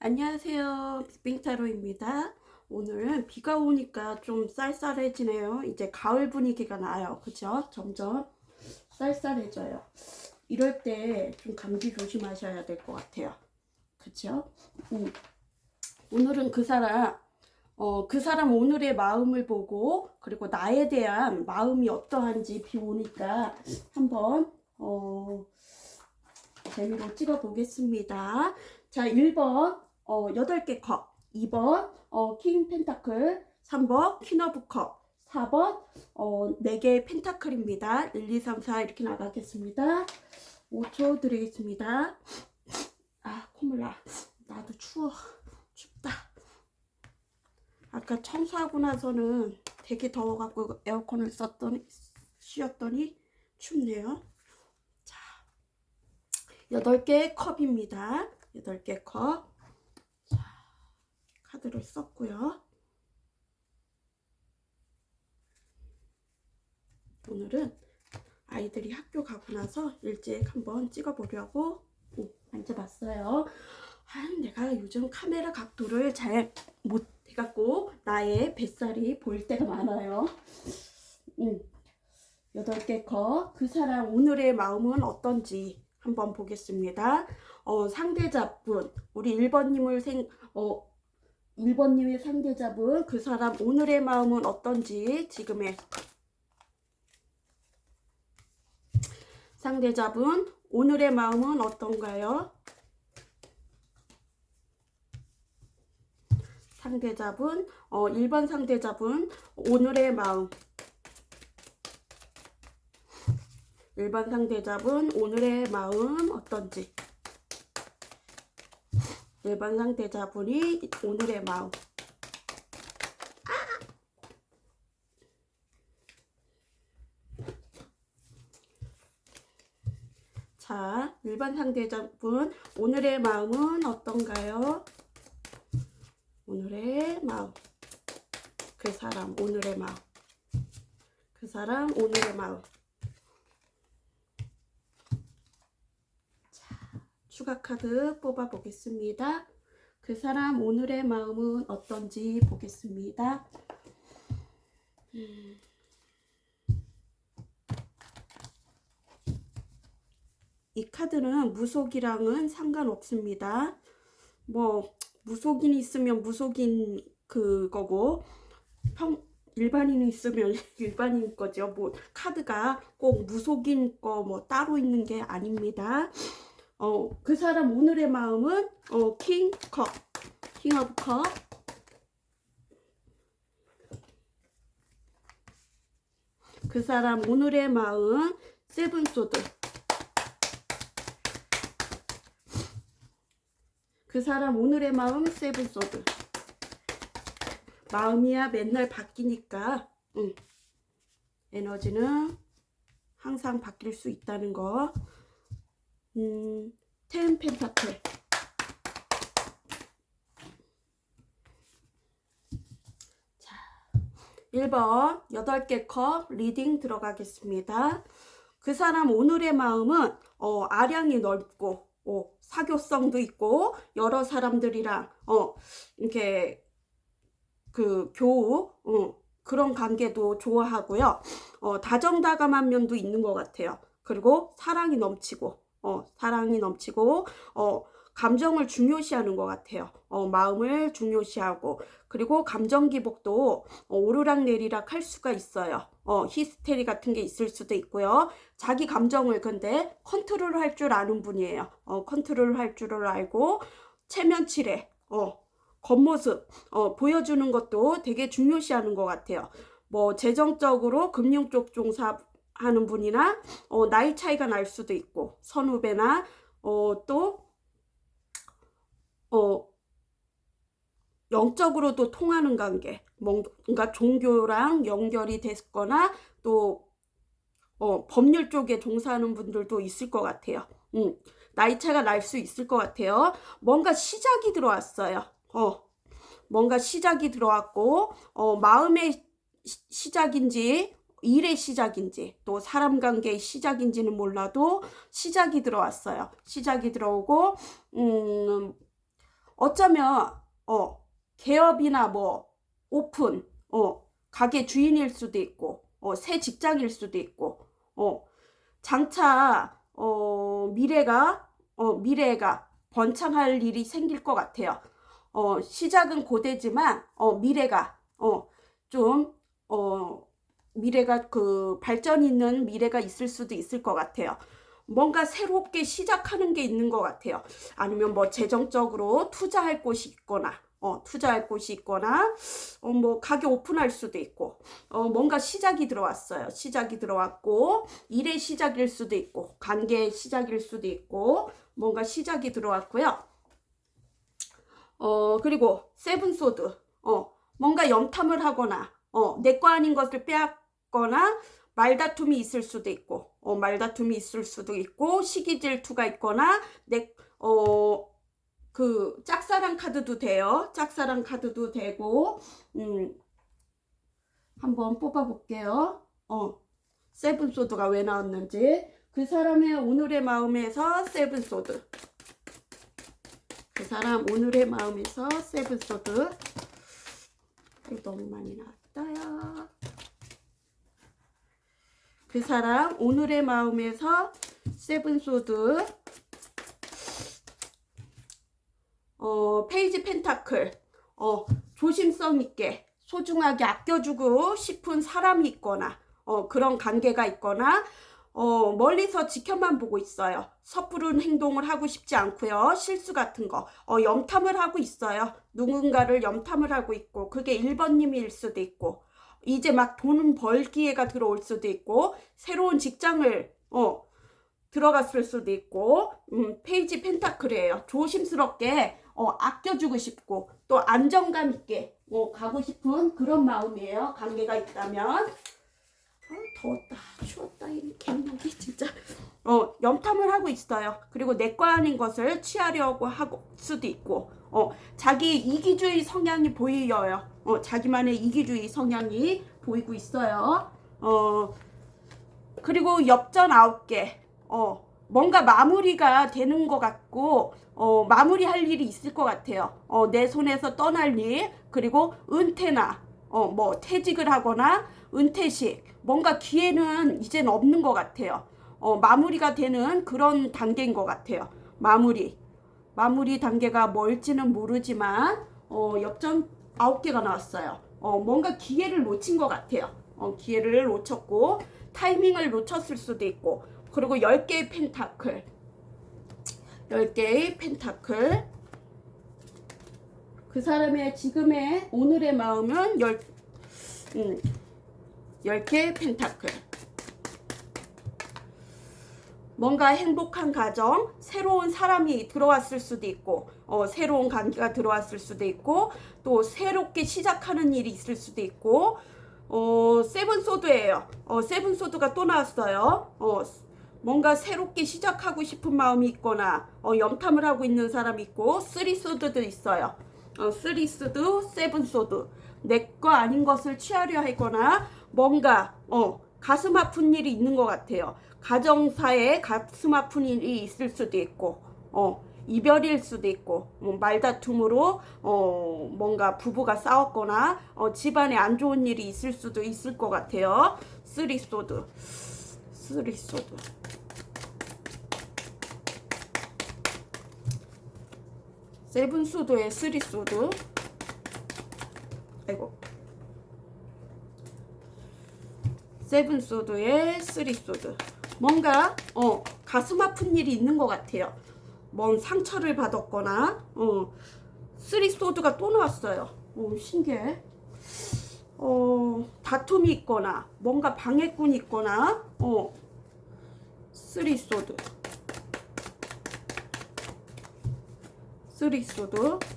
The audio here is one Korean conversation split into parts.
안녕하세요. 빅뱅타로입니다. 오늘은 비가 오니까 좀 쌀쌀해지네요. 이제 가을 분위기가 나요. 그죠? 점점 쌀쌀해져요. 이럴 때 좀 감기 조심하셔야 될 것 같아요. 그죠? 오늘은 그 사람 오늘의 마음을 보고, 그리고 나에 대한 마음이 어떠한지 비 오니까 한번, 재미로 찍어 보겠습니다. 자, 1번, 8개 컵. 2번, 킹 펜타클. 3번, 퀸 오브 컵. 4번, 4개의 펜타클입니다. 1, 2, 3, 4 이렇게 나가겠습니다. 5초 드리겠습니다. 아, 콧물 나. 나도 추워. 춥다. 아까 청소하고 나서는 되게 더워갖고 에어컨을 쉬었더니 춥네요. 8개 컵입니다. 8개 컵. 자, 카드를 썼고요. 오늘은 아이들이 학교 가고 나서 일찍 한번 찍어보려고 앉아봤어요. 내가 요즘 카메라 각도를 잘 못해갖고 나의 뱃살이 보일 때가 많아요. 8개 컵. 그 사람 오늘의 마음은 어떤지 한번 보겠습니다. 상대자분, 우리 1번님의 상대자분, 그 사람 오늘의 마음은 어떤지 지금의 상대자분 오늘의 마음은 어떤가요? 상대자분, 1번 상대자분 오늘의 마음, 1번 상대자분 오늘의 마음 어떤지, 1번 상대자분이 오늘의 마음. 자, 1번 상대자분 오늘의 마음은 어떤가요? 오늘의 마음. 그 사람 오늘의 마음. 그 사람 오늘의 마음. 자, 추가 카드 뽑아 보겠습니다. 그 사람 오늘의 마음은 어떤지 보겠습니다. 이 카드는 무속이랑은 상관없습니다. 뭐 무속인이 있으면 무속인 그거고 일반인이 있으면 일반인 거죠. 뭐 카드가 꼭 무속인 거 뭐 따로 있는 게 아닙니다. 그 사람 오늘의 마음은 킹 컵, 킹 오브 컵. 그 사람 오늘의 마음 세븐 소드. 그 사람 오늘의 마음 세븐 소드. 마음이야 맨날 바뀌니까 에너지는 항상 바뀔 수 있다는 거. 텐 펜타클. 자, 1번 8개 컵 리딩 들어가겠습니다. 그 사람 오늘의 마음은 아량이 넓고 사교성도 있고 여러 사람들이랑 이렇게 그 교우 그런 관계도 좋아하고요. 다정다감한 면도 있는 것 같아요. 그리고 사랑이 넘치고 감정을 중요시하는 것 같아요. 마음을 중요시하고, 그리고 감정 기복도 오르락내리락 할 수가 있어요. 히스테리 같은 게 있을 수도 있고요. 자기 감정을 근데 컨트롤 할 줄 아는 분이에요. 컨트롤 할 줄을 알고 체면치레 겉모습 보여주는 것도 되게 중요시하는 것 같아요. 뭐 재정적으로 금융 쪽 종사하는 분이나 나이 차이가 날 수도 있고 선후배나 또 영적으로도 통하는 관계, 뭔가 종교랑 연결이 됐거나 또 법률 쪽에 종사하는 분들도 있을 것 같아요. 나이 차이가 날 수 있을 것 같아요. 뭔가 시작이 들어왔어요. 뭔가 시작이 들어왔고 마음의 시작인지 일의 시작인지 또 사람 관계의 시작인지는 몰라도 시작이 들어왔어요. 시작이 들어오고 어쩌면 개업이나 뭐 오픈 가게 주인일 수도 있고 새 직장일 수도 있고 장차 미래가 번창할 일이 생길 것 같아요. 시작은 고되지만 미래가 좀 미래가 그 발전 있는 미래가 있을 수도 있을 것 같아요. 뭔가 새롭게 시작하는 게 있는 것 같아요. 아니면 뭐 재정적으로 투자할 곳이 있거나 뭐 가게 오픈할 수도 있고 뭔가 시작이 들어왔어요. 시작이 들어왔고 일의 시작일 수도 있고 관계의 시작일 수도 있고 뭔가 시작이 들어왔고요. 그리고 세븐소드 뭔가 염탐을 하거나 내 거 아닌 것을 빼앗거나 말다툼이 있을 수도 있고 시기 질투가 있거나 그 짝사랑 카드도 돼요. 짝사랑 카드도 되고 한번 뽑아 볼게요. 세븐소드가 왜 나왔는지. 그 사람의 오늘의 마음에서 세븐소드. 그 사람 오늘의 마음에서 세븐소드. 너무 많이 나왔다요. 그 사람 오늘의 마음에서 세븐소드. 페이지 펜타클. 조심성 있게 소중하게 아껴주고 싶은 사람이 있거나 그런 관계가 있거나 멀리서 지켜만 보고 있어요. 섣부른 행동을 하고 싶지 않고요. 실수 같은 거 염탐을 하고 있어요. 누군가를 염탐을 하고 있고 그게 1번님일 수도 있고 이제 막 돈 벌 기회가 들어올 수도 있고 새로운 직장을 들어갔을 수도 있고 페이지 펜타클이에요. 조심스럽게 아껴주고 싶고 또 안정감 있게 가고 싶은 그런 마음이에요. 관계가 있다면. 더웠다 추웠다 이 개목이 진짜. 염탐을 하고 있어요. 그리고 내 거 아닌 것을 취하려고 하고 수도 있고 자기 이기주의 성향이 보여요. 자기만의 이기주의 성향이 보이고 있어요. 그리고 엽전 9개. 뭔가 마무리가 되는 것 같고 마무리할 일이 있을 것 같아요. 내 손에서 떠날 일, 그리고 은퇴나 뭐 퇴직을 하거나 은퇴식, 뭔가 기회는 이젠 없는 것 같아요. 마무리가 되는 그런 단계인 것 같아요. 마무리 단계가 뭘지는 모르지만 엽전 9개가 나왔어요. 뭔가 기회를 놓친 것 같아요. 기회를 놓쳤고 타이밍을 놓쳤을 수도 있고. 그리고 10개의 펜타클. 10개의 펜타클. 그 사람의 지금의 오늘의 마음은 10개의 펜타클. 뭔가 행복한 가정, 새로운 사람이 들어왔을 수도 있고 새로운 관계가 들어왔을 수도 있고 또 새롭게 시작하는 일이 있을 수도 있고 세븐소드예요. 세븐소드가 또 나왔어요. 뭔가 새롭게 시작하고 싶은 마음이 있거나 염탐을 하고 있는 사람이 있고 쓰리소드도 있어요. 쓰리소드, 세븐소드. 내 거 아닌 것을 취하려 하거나 뭔가 가슴 아픈 일이 있는 것 같아요. 가정사에 가슴 아픈 일이 있을 수도 있고 이별일 수도 있고 말다툼으로 뭔가 부부가 싸웠거나 집안에 안 좋은 일이 있을 수도 있을 것 같아요. 쓰리소드. 세븐소드의 쓰리소드. 아이고. 세븐소드의 쓰리소드. 뭔가 가슴 아픈 일이 있는 것 같아요. 뭔 상처를 받았거나 쓰리소드가 또 나왔어요. 신기해. 다툼이 있거나 뭔가 방해꾼이 있거나 쓰리소드.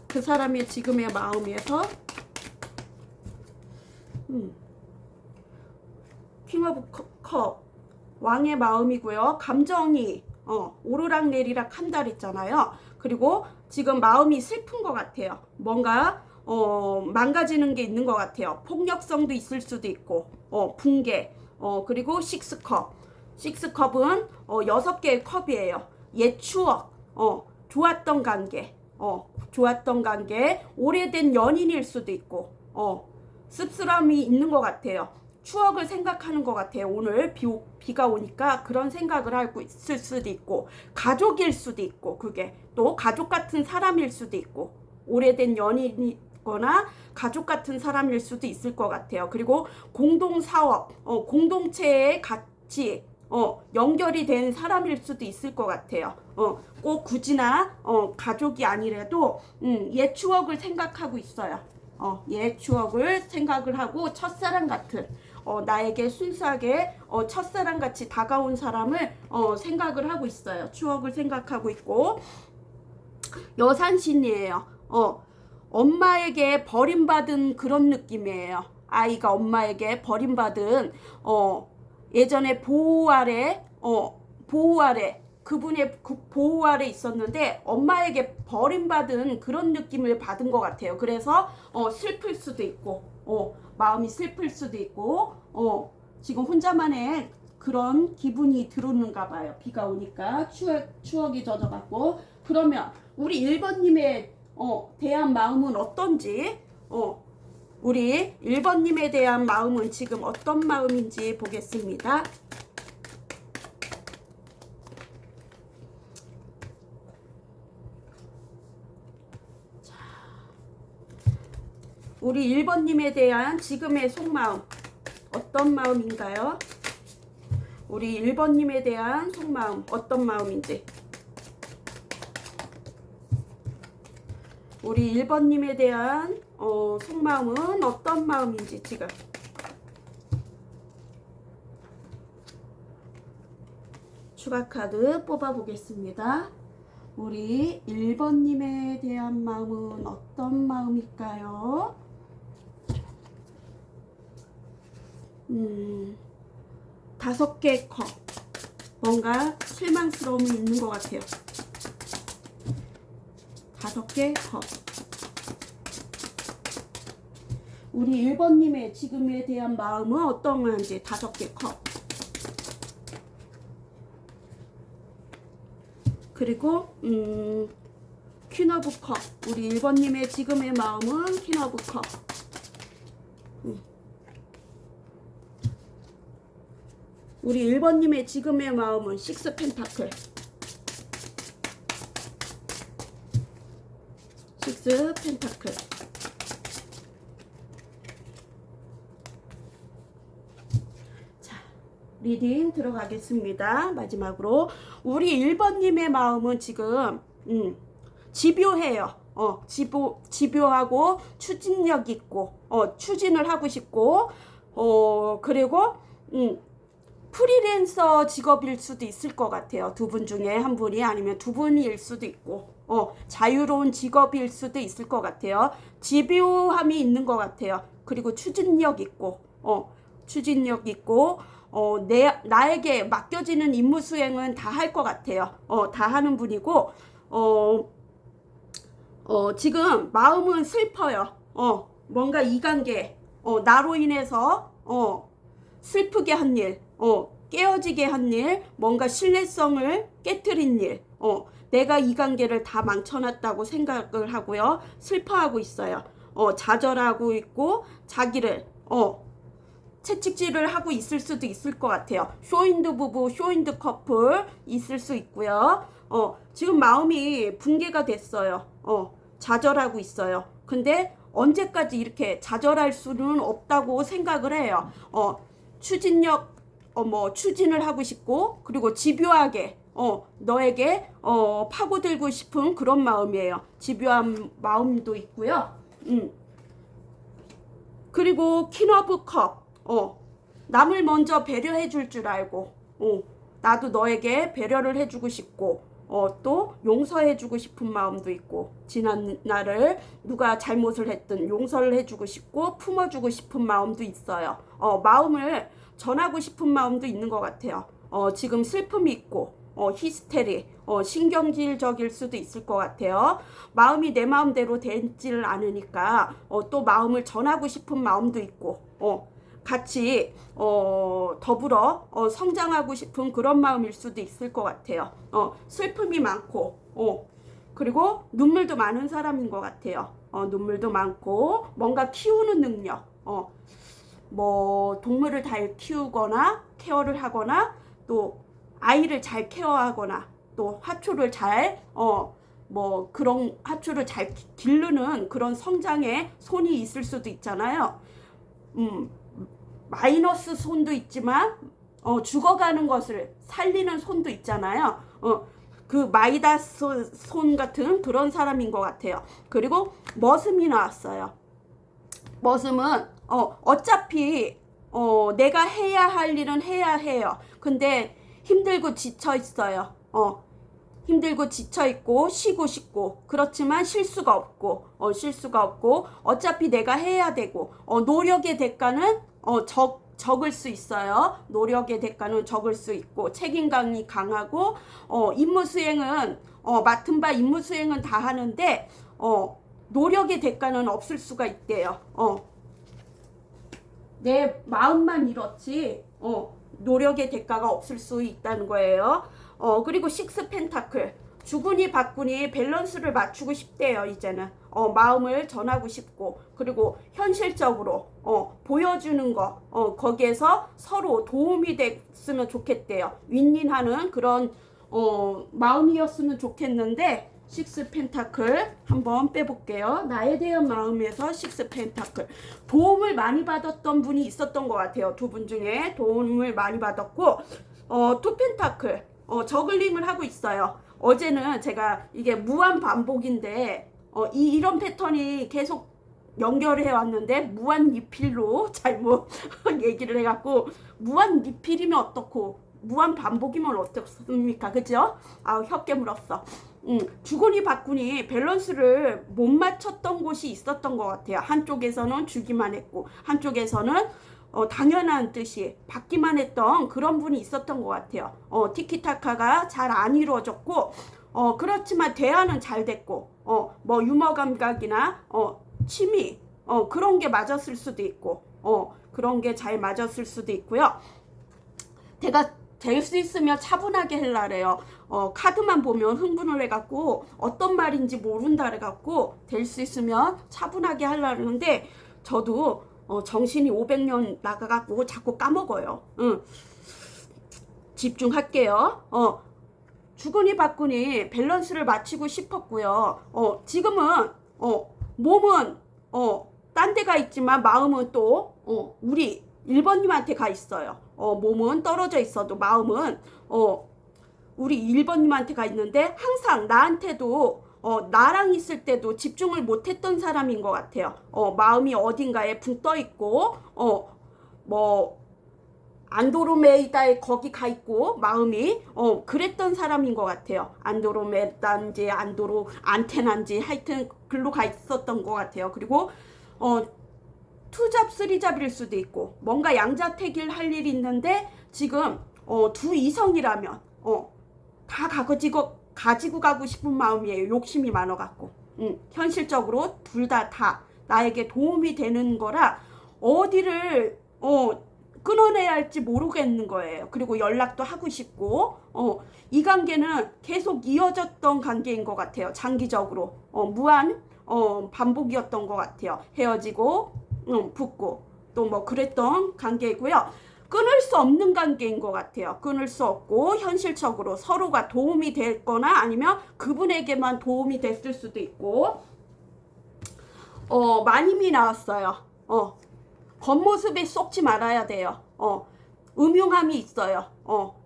그 사람의 지금의 마음에서 킹 오브 컵. 왕의 마음이고요. 감정이 오르락내리락 한다 했잖아요. 그리고 지금 마음이 슬픈 것 같아요. 뭔가 망가지는 게 있는 것 같아요. 폭력성도 있을 수도 있고 붕괴. 그리고 식스컵. 식스컵은 6개의 컵이에요. 옛 추억, 좋았던 관계, 좋았던 관계, 오래된 연인일 수도 있고, 씁쓸함이 있는 것 같아요. 추억을 생각하는 것 같아요. 오늘 비가 오니까 그런 생각을 하고 있을 수도 있고, 가족일 수도 있고, 그게 또 가족 같은 사람일 수도 있고, 오래된 연인이거나 가족 같은 사람일 수도 있을 것 같아요. 그리고 공동사업, 공동체에 같이 연결이 된 사람일 수도 있을 것 같아요. 꼭 굳이나 가족이 아니라도 옛 추억을 생각하고 있어요. 옛 추억을 생각을 하고 첫사랑 같은 나에게 순수하게 첫사랑같이 다가온 사람을 생각을 하고 있어요. 추억을 생각하고 있고, 여산신이에요. 엄마에게 버림받은 그런 느낌이에요. 아이가 엄마에게 버림받은 예전에 보호 아래 그분의 보호 아래 있었는데 엄마에게 버림받은 그런 느낌을 받은 것 같아요. 그래서 슬플 수도 있고 마음이 슬플 수도 있고 지금 혼자만의 그런 기분이 들어오는가 봐요. 비가 오니까 추억이 젖어갖고. 그러면 우리 1번님에 대한 마음은 어떤지, 우리 1번님에 대한 마음은 지금 어떤 마음인지 보겠습니다. 우리 1번님에 대한 지금의 속마음 어떤 마음인가요? 우리 1번님에 대한 속마음 어떤 마음인지, 우리 1번님에 대한 속마음은 어떤 마음인지 지금 추가 카드 뽑아 보겠습니다. 우리 1번님에 대한 마음은 어떤 마음일까요? 5개 컵. 뭔가 실망스러움이 있는 것 같아요. 5개 컵. 우리 1번님의 지금에 대한 마음은 어떤지 5개 컵. 그리고 퀸 오브 컵. 우리 1번님의 지금의 마음은 퀸 오브 컵. 우리 1번님의 지금의 마음은 식스 펜타클. 식스 펜타클. 자, 리딩 들어가겠습니다. 마지막으로 우리 1번님의 마음은 지금 집요해요. 집요하고 추진력 있고 추진을 하고 싶고 그리고 프리랜서 직업일 수도 있을 것 같아요. 두 분 중에 한 분이 아니면 두 분일 수도 있고 자유로운 직업일 수도 있을 것 같아요. 집요함이 있는 것 같아요. 그리고 추진력 있고 나에게 맡겨지는 임무 수행은 다 할 것 같아요. 다 하는 분이고 지금 마음은 슬퍼요. 뭔가 이 관계 나로 인해서 슬프게 한 일, 깨어지게 한 일, 뭔가 신뢰성을 깨트린 일, 내가 이 관계를 다 망쳐놨다고 생각을 하고요. 슬퍼하고 있어요. 좌절하고 있고 자기를 채찍질을 하고 있을 수도 있을 것 같아요. 쇼인드 부부, 쇼인드 커플 있을 수 있고요. 지금 마음이 붕괴가 됐어요. 좌절하고 있어요. 근데 언제까지 이렇게 좌절할 수는 없다고 생각을 해요. 추진을 하고 싶고, 그리고 집요하게 너에게 파고들고 싶은 그런 마음이에요. 집요한 마음도 있고요. 그리고 퀸 오브 컵. 남을 먼저 배려해 줄 줄 알고 나도 너에게 배려를 해주고 싶고 또 용서해 주고 싶은 마음도 있고, 지난 날을 누가 잘못을 했든 용서를 해주고 싶고 품어주고 싶은 마음도 있어요. 마음을 전하고 싶은 마음도 있는 것 같아요. 지금 슬픔이 있고 히스테리, 신경질적일 수도 있을 것 같아요. 마음이 내 마음대로 되지를 않으니까 또 마음을 전하고 싶은 마음도 있고 같이 더불어 성장하고 싶은 그런 마음일 수도 있을 것 같아요. 슬픔이 많고 그리고 눈물도 많은 사람인 것 같아요. 눈물도 많고 뭔가 키우는 능력, 뭐 동물을 잘 키우거나 케어를 하거나 또 아이를 잘 케어하거나 또 화초를 잘 뭐 그런 화초를 잘 기르는 그런 성장에 손이 있을 수도 있잖아요. 마이너스 손도 있지만 죽어가는 것을 살리는 손도 있잖아요. 그 마이다스 손 같은 그런 사람인 것 같아요. 그리고 머슴이 나왔어요. 머슴은 어차피 내가 해야 할 일은 해야 해요. 근데 힘들고 지쳐 있어요. 힘들고 지쳐 있고 쉬고 싶고 그렇지만 실수가 없고 어차피 내가 해야 되고 노력의 대가는 적을 수 있어요. 노력의 대가는 적을 수 있고 책임감이 강하고 임무 수행은 맡은 바 임무 수행은 다 하는데 노력의 대가는 없을 수가 있대요. 내 마음만 이렇지 노력의 대가가 없을 수 있다는 거예요. 그리고 식스 펜타클 주군이 박군이 밸런스를 맞추고 싶대요. 이제는 마음을 전하고 싶고 그리고 현실적으로 보여주는 거 거기에서 서로 도움이 됐으면 좋겠대요. 윈윈하는 그런 마음이었으면 좋겠는데 식스 펜타클 한번 빼볼게요. 나에 대한 마음에서 식스 펜타클 도움을 많이 받았던 분이 있었던 것 같아요. 두 분 중에 도움을 많이 받았고 투 펜타클 저글링을 하고 있어요. 어제는 제가 이게 무한 반복인데 이런 패턴이 계속 연결해 왔는데 무한 리필로 잘못 얘기를 해갖고 무한 리필이면 어떻고 무한 반복이면 어떻습니까? 그죠? 아우 혀 깨물었어. 주군이 박군이 밸런스를 못 맞췄던 곳이 있었던 것 같아요. 한쪽에서는 주기만 했고 한쪽에서는 당연한 뜻이 받기만 했던 그런 분이 있었던 것 같아요. 티키타카가 잘 안 이루어졌고 그렇지만 대화는 잘 됐고 뭐 유머 감각이나 취미 그런 게 맞았을 수도 있고 그런 게 잘 맞았을 수도 있고요. 제가 될 수 있으면 차분하게 하려래요. 카드만 보면 흥분을 해갖고 어떤 말인지 모른다 해갖고 될 수 있으면 차분하게 하려는데 저도 정신이 500년 나가갖고 자꾸 까먹어요. 집중할게요. 주군이 박군이 밸런스를 맞추고 싶었고요. 지금은 몸은 딴 데가 있지만 마음은 또 우리 1번님한테 가 있어요. 몸은 떨어져 있어도 마음은 우리 1번님한테 가 있는데 항상 나한테도 나랑 있을 때도 집중을 못했던 사람인 것 같아요. 마음이 어딘가에 붕 떠 있고 뭐 안드로메다에 거기 가 있고 마음이 그랬던 사람인 것 같아요. 안드로메다인지 안테나인지 하여튼 글로 가 있었던 것 같아요. 그리고 투잡 쓰리잡일 수도 있고 뭔가 양자택일 할 일이 있는데 지금 두 이성이라면 다 가지고 가고 싶은 마음이에요. 욕심이 많아갖고 현실적으로 둘 다 나에게 도움이 되는 거라 어디를 끊어내야 할지 모르겠는 거예요. 그리고 연락도 하고 싶고 이 관계는 계속 이어졌던 관계인 것 같아요. 장기적으로 무한 반복이었던 것 같아요. 헤어지고 붙고 또 뭐 그랬던 관계이고요. 끊을 수 없는 관계인 것 같아요. 끊을 수 없고 현실적으로 서로가 도움이 됐거나 아니면 그분에게만 도움이 됐을 수도 있고 마님이 나왔어요. 겉모습에 쏙지 말아야 돼요. 음흉함이 있어요.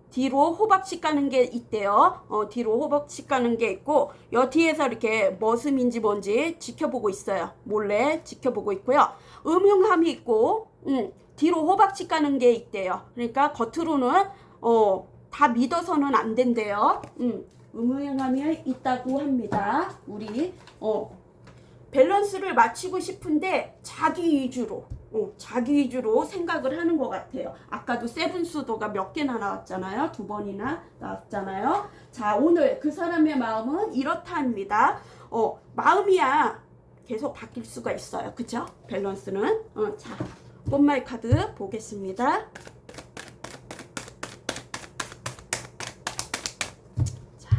뒤로 호박씨 까는 게 있대요. 뒤로 호박씨 까는 게 있고 여 뒤에서 이렇게 머슴인지 뭔지 지켜보고 있어요. 몰래 지켜보고 있고요. 음흉함이 있고 뒤로 호박씨 까는 게 있대요. 그러니까 겉으로는 다 믿어서는 안 된대요. 음흉함이 있다고 합니다. 우리 밸런스를 맞추고 싶은데 자기 위주로 생각을 하는 것 같아요. 아까도 세븐수도가 몇 개나 나왔잖아요. 2번이나 나왔잖아요. 자, 오늘 그 사람의 마음은 이렇다 합니다. 마음이야 계속 바뀔 수가 있어요. 그죠? 밸런스는. 자, 꽃말 카드 보겠습니다. 자,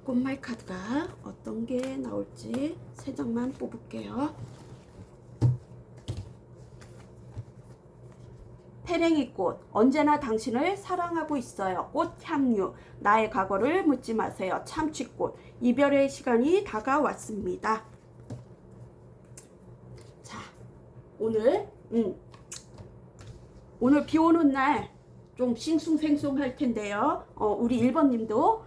꽃말 카드가 어떤 게 나올지 3장만 뽑을게요. 페랭이꽃, 언제나 당신을 사랑하고 있어요. 꽃향류, 나의 과거를 묻지 마세요. 참치꽃, 이별의 시간이 다가왔습니다. 자, 오늘 비 오는 날 좀 싱숭생숭할 텐데요. 우리 1번님도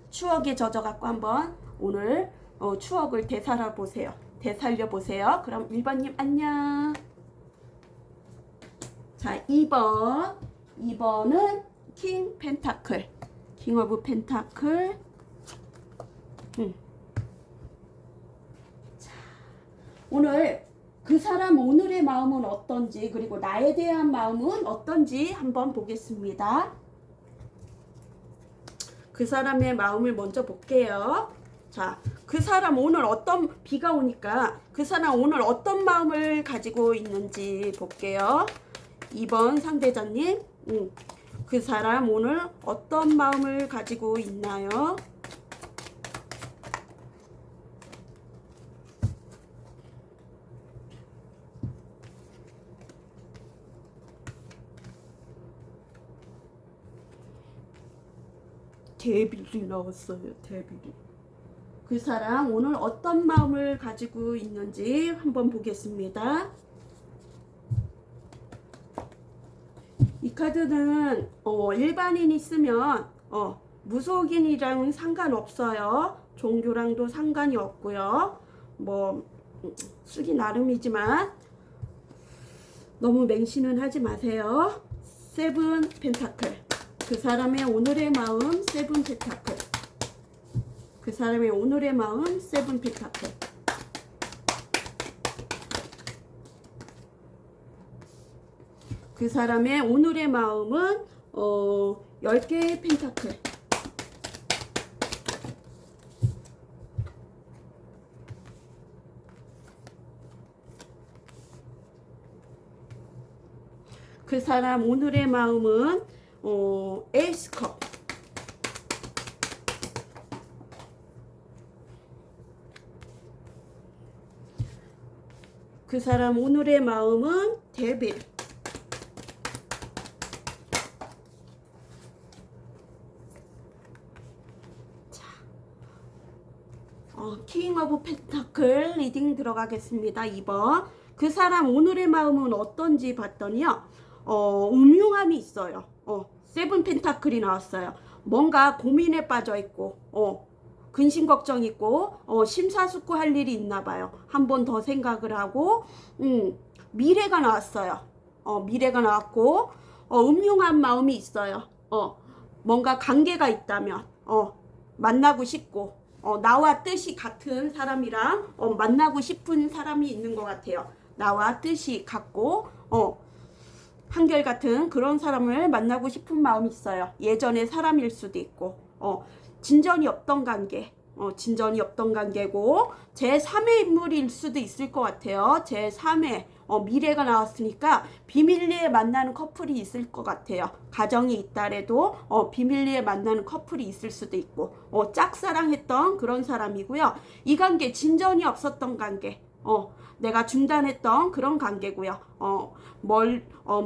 추억에 젖어갖고 한번 오늘 추억을 되살려 보세요. 그럼 1번님 안녕. 자, 2번은 킹 펜타클, 킹 오브 펜타클. 자, 오늘 그 사람 오늘의 마음은 어떤지, 그리고 나에 대한 마음은 어떤지 한번 보겠습니다. 그 사람의 마음을 먼저 볼게요. 자, 그 사람 오늘 비가 오니까 그 사람 오늘 어떤 마음을 가지고 있는지 볼게요. 2번 상대자님, 그 사람 오늘 어떤 마음을 가지고 있나요? 데빌이 나왔어요. 데빌이. 그 사람 오늘 어떤 마음을 가지고 있는지 한번 보겠습니다. 이 카드는 일반인이 쓰면 무속인이랑은 상관없어요. 종교랑도 상관이 없고요. 뭐 쓰기 나름이지만 너무 맹신은 하지 마세요. 세븐 펜타클, 그 사람의 오늘의 마음 세븐 펜타클, 그 사람의 오늘의 마음 세븐 펜타클. 그 사람의 오늘의 마음은 10개의 펜타클. 그 사람 오늘의 마음은 에이스컵. 그 사람 오늘의 마음은 데빌. 킹 오브 펜타클 리딩 들어가겠습니다. 2번. 그 사람 오늘의 마음은 어떤지 봤더니요. 음흉함이 있어요. 세븐 펜타클이 나왔어요. 뭔가 고민에 빠져 있고, 근심 걱정 있고, 심사숙고할 일이 있나 봐요. 한 번 더 생각을 하고, 미래가 나왔어요. 미래가 나왔고, 음흉한 마음이 있어요. 뭔가 관계가 있다면, 만나고 싶고, 나와 뜻이 같은 사람이랑 만나고 싶은 사람이 있는 것 같아요. 나와 뜻이 같고 한결같은 그런 사람을 만나고 싶은 마음이 있어요. 예전의 사람일 수도 있고 진전이 없던 관계, 진전이 없던 관계고 제3의 인물일 수도 있을 것 같아요. 제3의 미래가 나왔으니까 비밀리에 만나는 커플이 있을 것 같아요. 가정이 있다래도 비밀리에 만나는 커플이 있을 수도 있고 짝사랑했던 그런 사람이고요. 이 관계 진전이 없었던 관계, 내가 중단했던 그런 관계고요.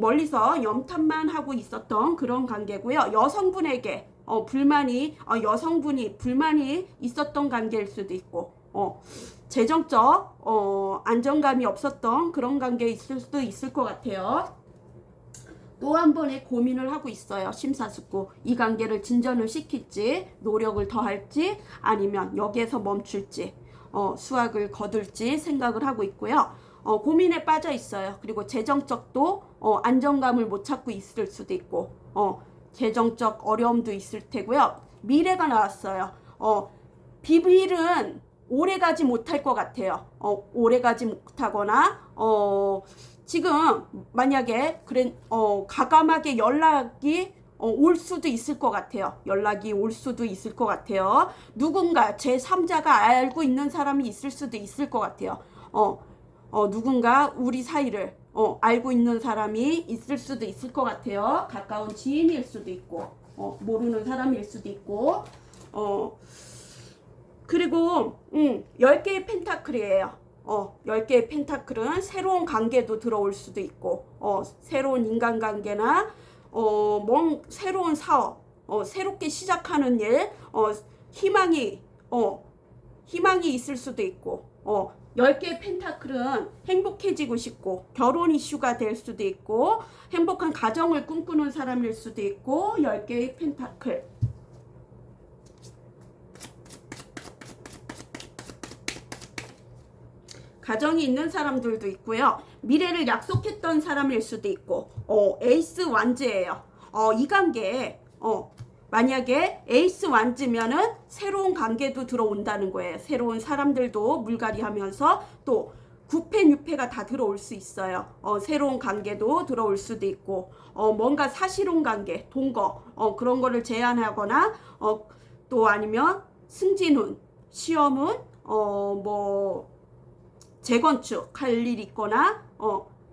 멀리서 염탐만 하고 있었던 그런 관계고요. 여성분에게 여성분이 불만이 있었던 관계일 수도 있고 재정적 안정감이 없었던 그런 관계에 있을 수도 있을 것 같아요. 또 한 번의 고민을 하고 있어요. 심사숙고. 이 관계를 진전을 시킬지, 노력을 더할지, 아니면 여기에서 멈출지, 수확을 거둘지 생각을 하고 있고요. 고민에 빠져 있어요. 그리고 재정적도 안정감을 못 찾고 있을 수도 있고 재정적 어려움도 있을 테고요. 미래가 나왔어요. 비밀은 오래가지 못할 것 같아요. 오래가지 못하거나 지금 만약에 가감하게 연락이 올 수도 있을 것 같아요. 연락이 올 수도 있을 것 같아요. 누군가 제3자가 알고 있는 사람이 있을 수도 있을 것 같아요. 누군가 우리 사이를 알고 있는 사람이 있을 수도 있을 것 같아요. 가까운 지인일 수도 있고 모르는 사람일 수도 있고 그리고 10개의 펜타클이에요. 10개의 펜타클은 새로운 관계도 들어올 수도 있고, 새로운 인간관계나, 새로운 사업, 새롭게 시작하는 일, 희망이 있을 수도 있고, 10개의 펜타클은 행복해지고 싶고, 결혼 이슈가 될 수도 있고, 행복한 가정을 꿈꾸는 사람일 수도 있고, 10개의 펜타클. 가정이 있는 사람들도 있고요. 미래를 약속했던 사람일 수도 있고, 에이스 완즈예요. 이 관계에, 만약에 에이스 완즈면은 새로운 관계도 들어온다는 거예요. 새로운 사람들도 물갈이 하면서 또 9패, 6패가 다 들어올 수 있어요. 새로운 관계도 들어올 수도 있고, 뭔가 사실혼 관계, 동거, 그런 거를 제안하거나, 또 아니면 승진운, 시험운, 재건축 할 일 있거나,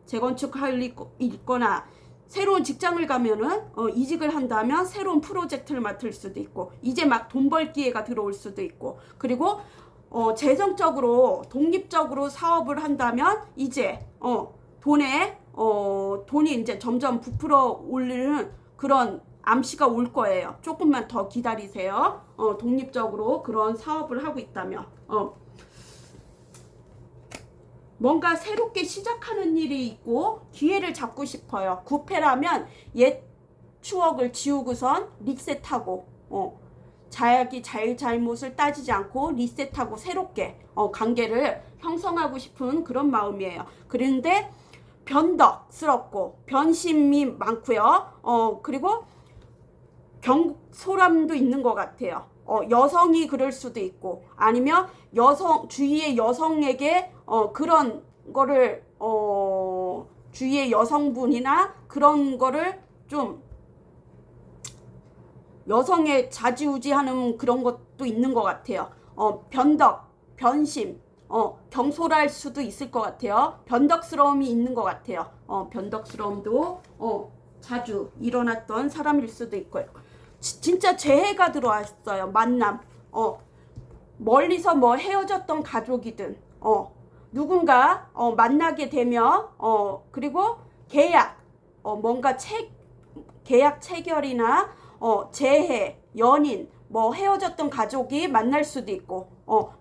재건축 할 일 있거나, 새로운 직장을 가면은, 이직을 한다면 새로운 프로젝트를 맡을 수도 있고, 이제 막 돈 벌 기회가 들어올 수도 있고, 그리고, 재정적으로, 독립적으로 사업을 한다면, 이제, 돈이 이제 점점 부풀어 오르는 그런 암시가 올 거예요. 조금만 더 기다리세요. 독립적으로 그런 사업을 하고 있다면, 뭔가 새롭게 시작하는 일이 있고 기회를 잡고 싶어요. 9패라면 옛 추억을 지우고선 리셋하고, 자기 잘못을 따지지 않고 리셋하고 새롭게 관계를 형성하고 싶은 그런 마음이에요. 그런데 변덕스럽고 변심이 많고요. 그리고 경솔함도 있는 것 같아요. 여성이 그럴 수도 있고, 아니면 주위의 여성에게 그런 거를, 주위의 여성분이나 그런 거를 좀 여성에 좌지우지하는 그런 것도 있는 것 같아요. 변덕, 변심, 경솔할 수도 있을 것 같아요. 변덕스러움이 있는 것 같아요. 변덕스러움도 자주 일어났던 사람일 수도 있고요. 진짜 재해가 들어왔어요. 만남. 멀리서 뭐 헤어졌던 가족이든, 누군가, 만나게 되면, 그리고 계약, 뭔가 계약 체결이나, 재해, 연인, 뭐 헤어졌던 가족이 만날 수도 있고,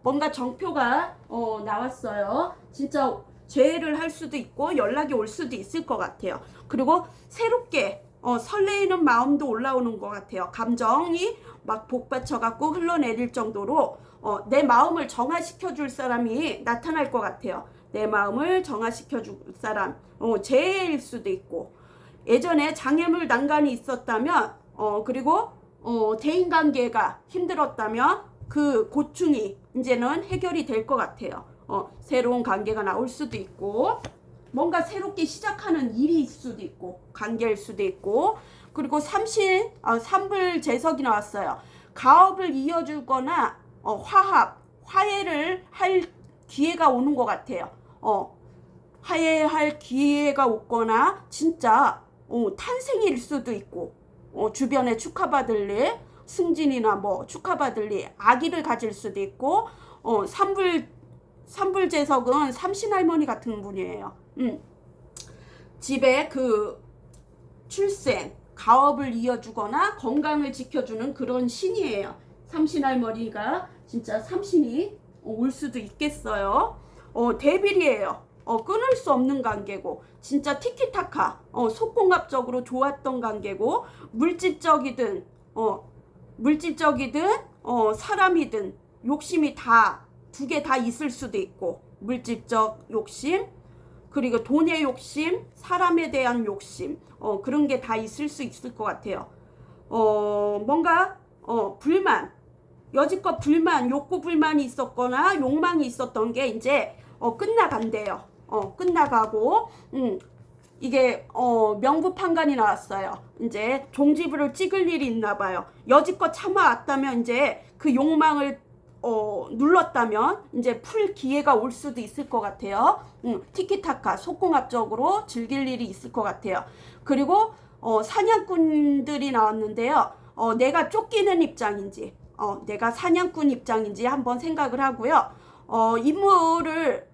뭔가 정표가, 나왔어요. 진짜 재해를 할 수도 있고, 연락이 올 수도 있을 것 같아요. 그리고 새롭게, 설레이는 마음도 올라오는 것 같아요. 감정이 막 복받쳐갖고 흘러내릴 정도로 내 마음을 정화시켜줄 사람이 나타날 것 같아요. 내 마음을 정화시켜줄 사람, 재해일 수도 있고, 예전에 장애물 난간이 있었다면, 그리고 대인관계가 힘들었다면 그 고충이 이제는 해결이 될 것 같아요. 새로운 관계가 나올 수도 있고, 뭔가 새롭게 시작하는 일일 수도 있고, 관계일 수도 있고, 그리고 삼불재석이 나왔어요. 가업을 이어주거나, 화해를 할 기회가 오는 것 같아요. 화해할 기회가 오거나, 진짜, 탄생일 수도 있고, 주변에 축하받을 일, 승진이나 뭐 축하받을 일, 아기를 가질 수도 있고, 삼불재석은 삼신할머니 같은 분이에요. 집에 그 출생, 가업을 이어주거나 건강을 지켜주는 그런 신이에요. 삼신할머니가 진짜 삼신이 올 수도 있겠어요. 대빌이에요. 끊을 수 없는 관계고, 진짜 티키타카, 속공합적으로 좋았던 관계고, 물질적이든 사람이든 욕심이 다 두 개 다 있을 수도 있고, 물질적 욕심, 그리고 돈의 욕심, 사람에 대한 욕심, 그런 게 다 있을 수 있을 것 같아요. 뭔가 불만, 여지껏 불만, 욕구 불만이 있었거나 욕망이 있었던 게 이제 끝나간대요. 끝나가고, 이게 명부판관이 나왔어요. 이제 종지부를 찍을 일이 있나 봐요. 여지껏 참아왔다면 이제 그 욕망을 눌렀다면 이제 풀 기회가 올 수도 있을 것 같아요. 티키타카 속공합적으로 즐길 일이 있을 것 같아요. 그리고 사냥꾼들이 나왔는데요. 내가 쫓기는 입장인지, 내가 사냥꾼 입장인지 한번 생각을 하고요. 임무를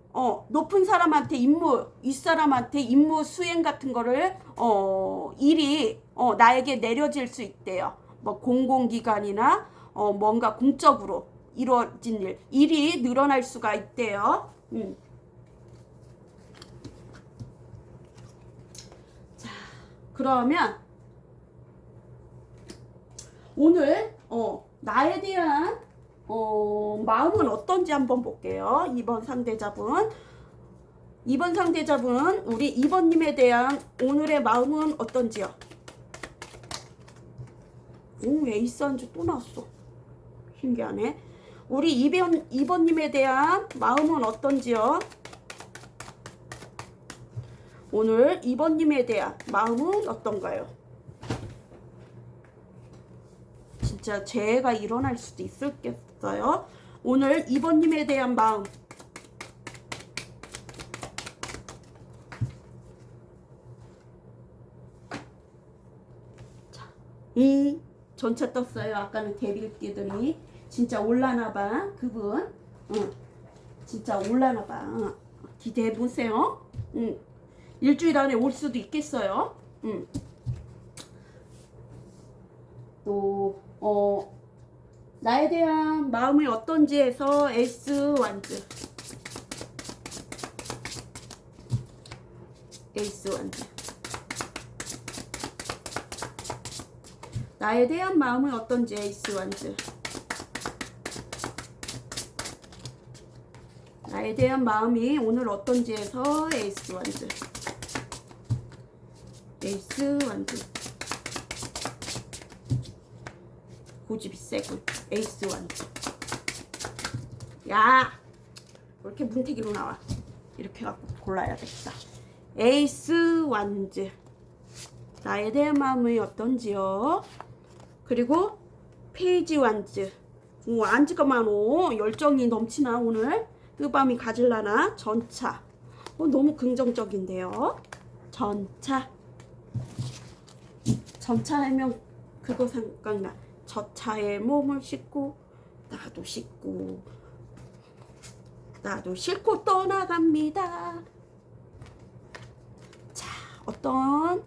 높은 사람한테 윗사람한테 임무 수행 같은 거를 일이 나에게 내려질 수 있대요. 뭐 공공기관이나 뭔가 공적으로 이루어진 일이 늘어날 수가 있대요. 자, 그러면 오늘 나에 대한 마음은 어떤지 한번 볼게요. 2번 상대자분. 2번 상대자분, 우리 2번님에 대한 오늘의 마음은 어떤지요? 오, 에이스한지 또 나왔어. 신기하네. 우리 2번님에 대한 마음은 어떤지요? 오늘 2번님에 대한 마음은 어떤가요? 진짜 재해가 일어날 수도 있겠어요. 오늘 2번님에 대한 마음. 자, 이 전차 떴어요. 아까는 데뷔를 뛰더니 진짜 올라나봐. 그분 진짜 올라나봐. 기대해보세요. 일주일 안에 올 수도 있겠어요. 또 나에 대한 마음이 어떤지 해서 에이스 완즈. 에이스 완즈. 나에 대한 마음은 어떤지 에이스 완즈. 나에 대한 마음이 오늘 어떤지 해서 에이스 완즈. 에이스 완즈. 고집이 세군. 에이스 완즈. 야, 왜 이렇게 문태기로 나와? 이렇게 갖고 골라야겠다. 에이스 완즈. 나에 대한 마음이 어떤지요? 그리고 페이지 완즈. 안지가 많어. 열정이 넘치나 오늘? 뜨밤이 가질라나? 전차. 너무 긍정적인데요. 전차. 전차 하면 그거 생각나. 저 차에 몸을 싣고 나도 싣고 떠나갑니다. 자, 어떤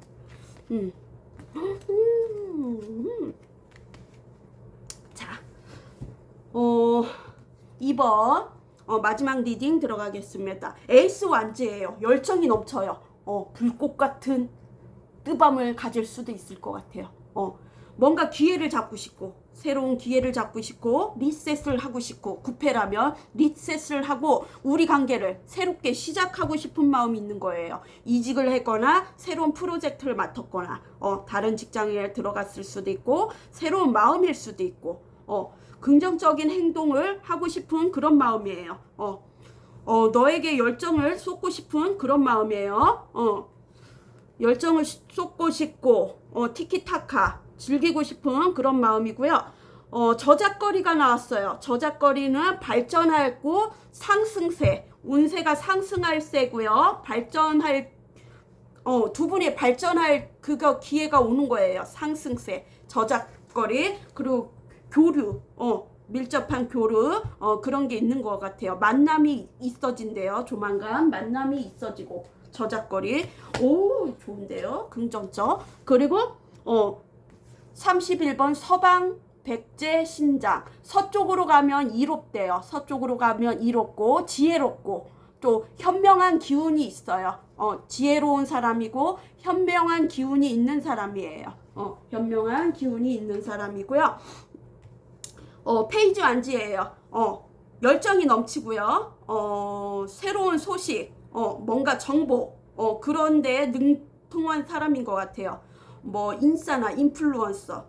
자, 2번 마지막 리딩 들어가겠습니다. 에이스 완즈예요. 열정이 넘쳐요. 불꽃 같은 뜨밤을 가질 수도 있을 것 같아요. 뭔가 기회를 잡고 싶고, 새로운 기회를 잡고 싶고, 리셋을 하고 싶고, 구패라면 리셋을 하고 우리 관계를 새롭게 시작하고 싶은 마음이 있는 거예요. 이직을 했거나 새로운 프로젝트를 맡았거나 다른 직장에 들어갔을 수도 있고, 새로운 마음일 수도 있고, 긍정적인 행동을 하고 싶은 그런 마음이에요. 너에게 열정을 쏟고 싶은 그런 마음이에요. 열정을 쏟고 싶고 티키타카 즐기고 싶은 그런 마음이고요. 저작거리가 나왔어요. 저작거리는 발전하고 상승세, 운세가 상승할 세고요. 발전할 두 분이 발전할 그거 기회가 오는 거예요. 상승세, 저작거리, 그리고 교류, 밀접한 교류, 그런 게 있는 것 같아요. 만남이 있어진대요. 조만간 만남이 있어지고, 저작거리. 오, 좋은데요. 긍정적. 그리고 31번 서방 백제 신장. 서쪽으로 가면 이롭대요. 서쪽으로 가면 이롭고 지혜롭고 또 현명한 기운이 있어요. 지혜로운 사람이고 현명한 기운이 있는 사람이에요. 현명한 기운이 있는 사람이고요. 페이지 완지예요. 열정이 넘치고요. 새로운 소식, 뭔가 정보, 그런데 능통한 사람인 것 같아요. 뭐 인싸나 인플루언서,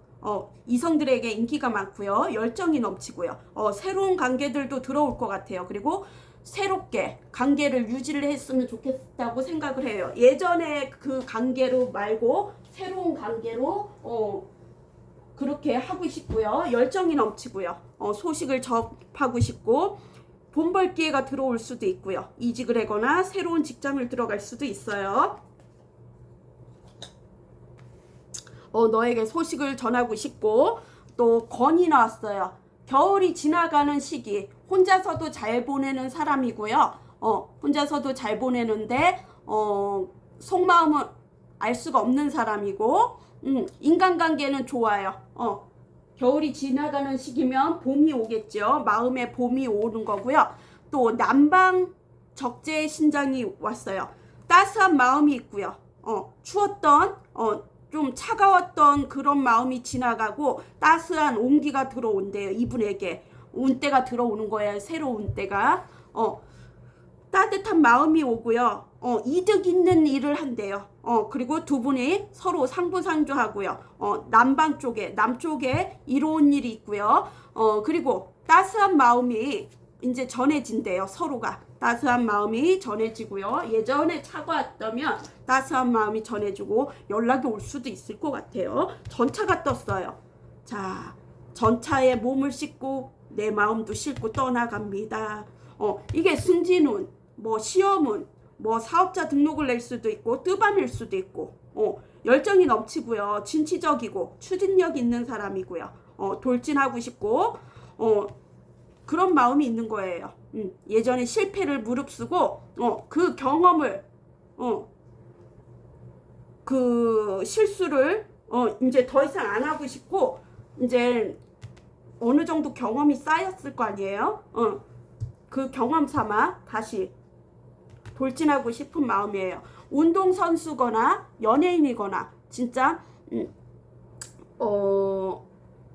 이성들에게 인기가 많고요. 열정이 넘치고요. 새로운 관계들도 들어올 것 같아요. 그리고 새롭게 관계를 유지를 했으면 좋겠다고 생각을 해요. 예전에 그 관계로 말고 새로운 관계로 그렇게 하고 싶고요. 열정이 넘치고요. 소식을 접하고 싶고 돈 벌 기회가 들어올 수도 있고요. 이직을 하거나 새로운 직장을 들어갈 수도 있어요. 너에게 소식을 전하고 싶고 또 권이 나왔어요. 겨울이 지나가는 시기, 혼자서도 잘 보내는 사람이고요. 혼자서도 잘 보내는데 속마음은 알 수가 없는 사람이고, 인간관계는 좋아요. 겨울이 지나가는 시기면 봄이 오겠죠. 마음에 봄이 오는 거고요. 또 남방 적재의 신장이 왔어요. 따스한 마음이 있고요. 추웠던 좀 차가웠던 그런 마음이 지나가고 따스한 온기가 들어온대요. 이분에게 운때가 들어오는 거예요. 새로운 때가. 따뜻한 마음이 오고요. 이득 있는 일을 한대요. 그리고 두 분이 서로 상부상조하고요. 남쪽에 이로운 일이 있고요. 그리고 따스한 마음이 이제 전해진대요. 서로가. 따스한 마음이 전해지고요. 예전에 차가웠다면 따스한 마음이 전해지고 연락이 올 수도 있을 것 같아요. 전차가 떴어요. 자, 전차에 몸을 싣고 내 마음도 싣고 떠나갑니다. 이게 승진운, 뭐 시험운, 뭐 사업자 등록을 낼 수도 있고 뜨밤일 수도 있고, 열정이 넘치고요. 진취적이고 추진력 있는 사람이고요. 돌진하고 싶고, 그런 마음이 있는 거예요. 예전에 실패를 무릅쓰고 그 경험을 그 실수를 이제 더 이상 안 하고 싶고, 이제 어느 정도 경험이 쌓였을 거 아니에요. 그 경험 삼아 다시 돌진하고 싶은 마음이에요. 운동선수거나 연예인이거나 진짜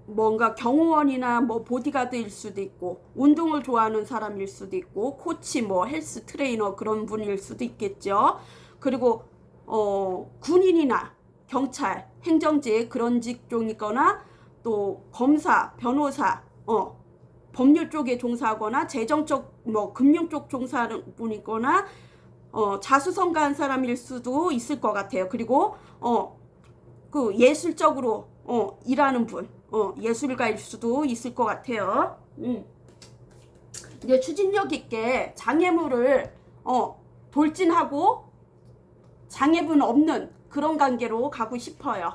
뭔가 경호원이나 뭐 보디가드일 수도 있고, 운동을 좋아하는 사람일 수도 있고, 코치 뭐 헬스 트레이너 그런 분일 수도 있겠죠. 그리고 군인이나 경찰, 행정직 그런 직종이거나, 또 검사, 변호사, 법률 쪽에 종사하거나 재정 쪽, 뭐 금융 쪽 종사하는 분이거나, 자수성가한 사람일 수도 있을 것 같아요. 그리고 그 예술적으로 일하는 분, 예술가일 수도 있을 것 같아요. 이제 추진력 있게 장애물을 돌진하고 장애분 없는 그런 관계로 가고 싶어요.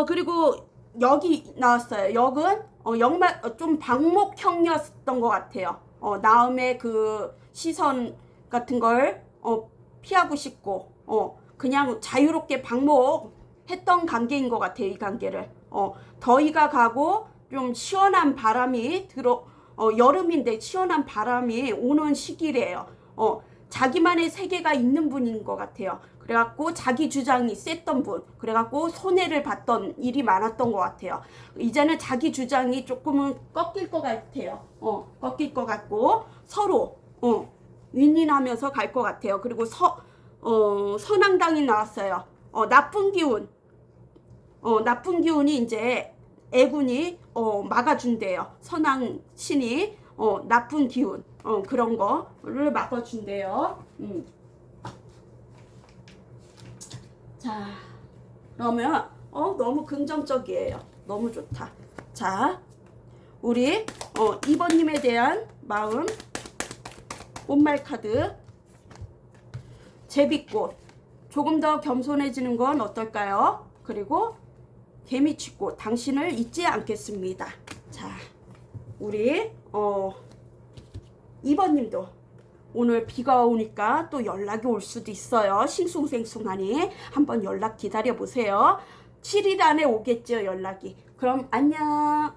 그리고 역이 나왔어요. 역은 역만 좀 방목형이었던 것 같아요. 남의 그 시선 같은 걸 피하고 싶고, 그냥 자유롭게 방목했던 관계인 것 같아요. 이 관계를. 더위가 가고 좀 시원한 바람이 여름인데 시원한 바람이 오는 시기래요. 자기만의 세계가 있는 분인 것 같아요. 그래갖고 자기 주장이 셌던 분, 그래갖고 손해를 봤던 일이 많았던 것 같아요. 이제는 자기 주장이 조금은 꺾일 것 같아요. 꺾일 것 같고 서로 윈윈하면서 갈 것 같아요. 그리고 선왕당이 나왔어요. 나쁜 기운, 나쁜 기운이 이제 애군이 막아준대요. 선왕 신이 나쁜 기운, 그런 거를 막아준대요. 자, 그러면 너무 긍정적이에요. 너무 좋다. 자, 우리 2번님에 대한 마음, 꽃말 카드, 제비꽃, 조금 더 겸손해지는 건 어떨까요? 그리고 개미치꽃, 당신을 잊지 않겠습니다. 자, 우리 2번님도 오늘 비가 오니까 또 연락이 올 수도 있어요. 싱숭생숭하니 한번 연락 기다려 보세요. 7일 안에 오겠죠, 연락이. 그럼 안녕.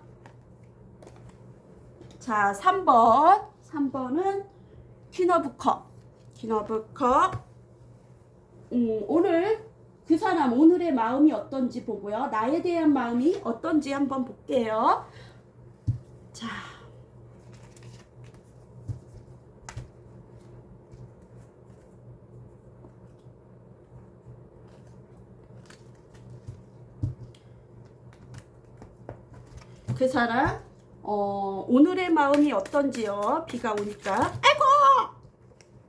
자, 3번은 퀸 오브 컵. 오늘 그 사람 오늘의 마음이 어떤지 보고요. 나에 대한 마음이 어떤지 한번 볼게요. 자, 그 사람 오늘의 마음이 어떤지요. 비가 오니까. 아이고,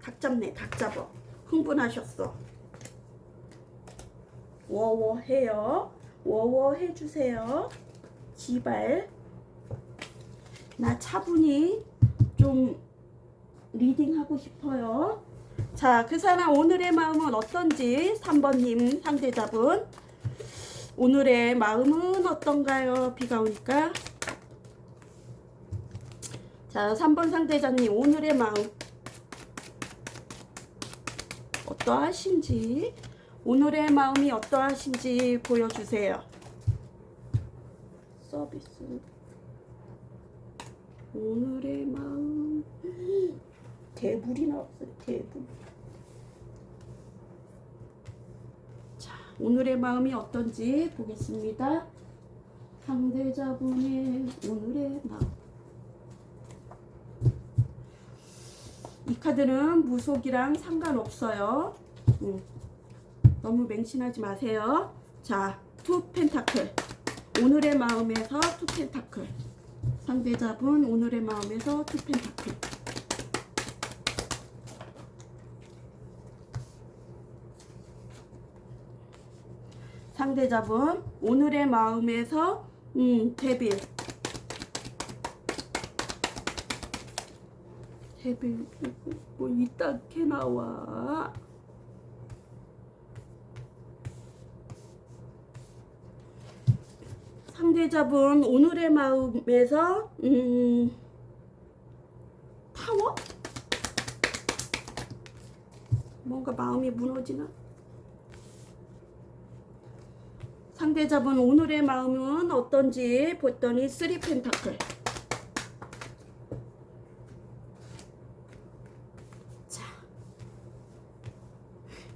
닭 잡네. 닭 잡어. 흥분하셨어. 워워해요. 워워 해주세요. 지발. 나 차분히 좀 리딩하고 싶어요. 자, 그 사람 오늘의 마음은 어떤지 3번님 상대자분 오늘의 마음은 어떤가요? 비가 오니까. 자, 3번 상대자님 오늘의 마음 어떠하신지, 오늘의 마음이 어떠하신지 보여주세요. 서비스. 오늘의 마음. 대불이 나왔어요. 대불. 자, 오늘의 마음이 어떤지 보겠습니다. 상대자분의 오늘의 마음. 이 카드는 무속이랑 상관없어요. 너무 맹신하지 마세요. 자, 투 펜타클. 오늘의 마음에서 투 펜타클. 상대자분 오늘의 마음에서 투 펜타클. 상대자분 오늘의 마음에서 데빌. 데빌 뭐 이딴게 나와. 상대자분 오늘의 마음에서 타워? 뭔가 마음이 무너지나? 상대자분 오늘의 마음은 어떤지 봤더니 3 펜타클. 자,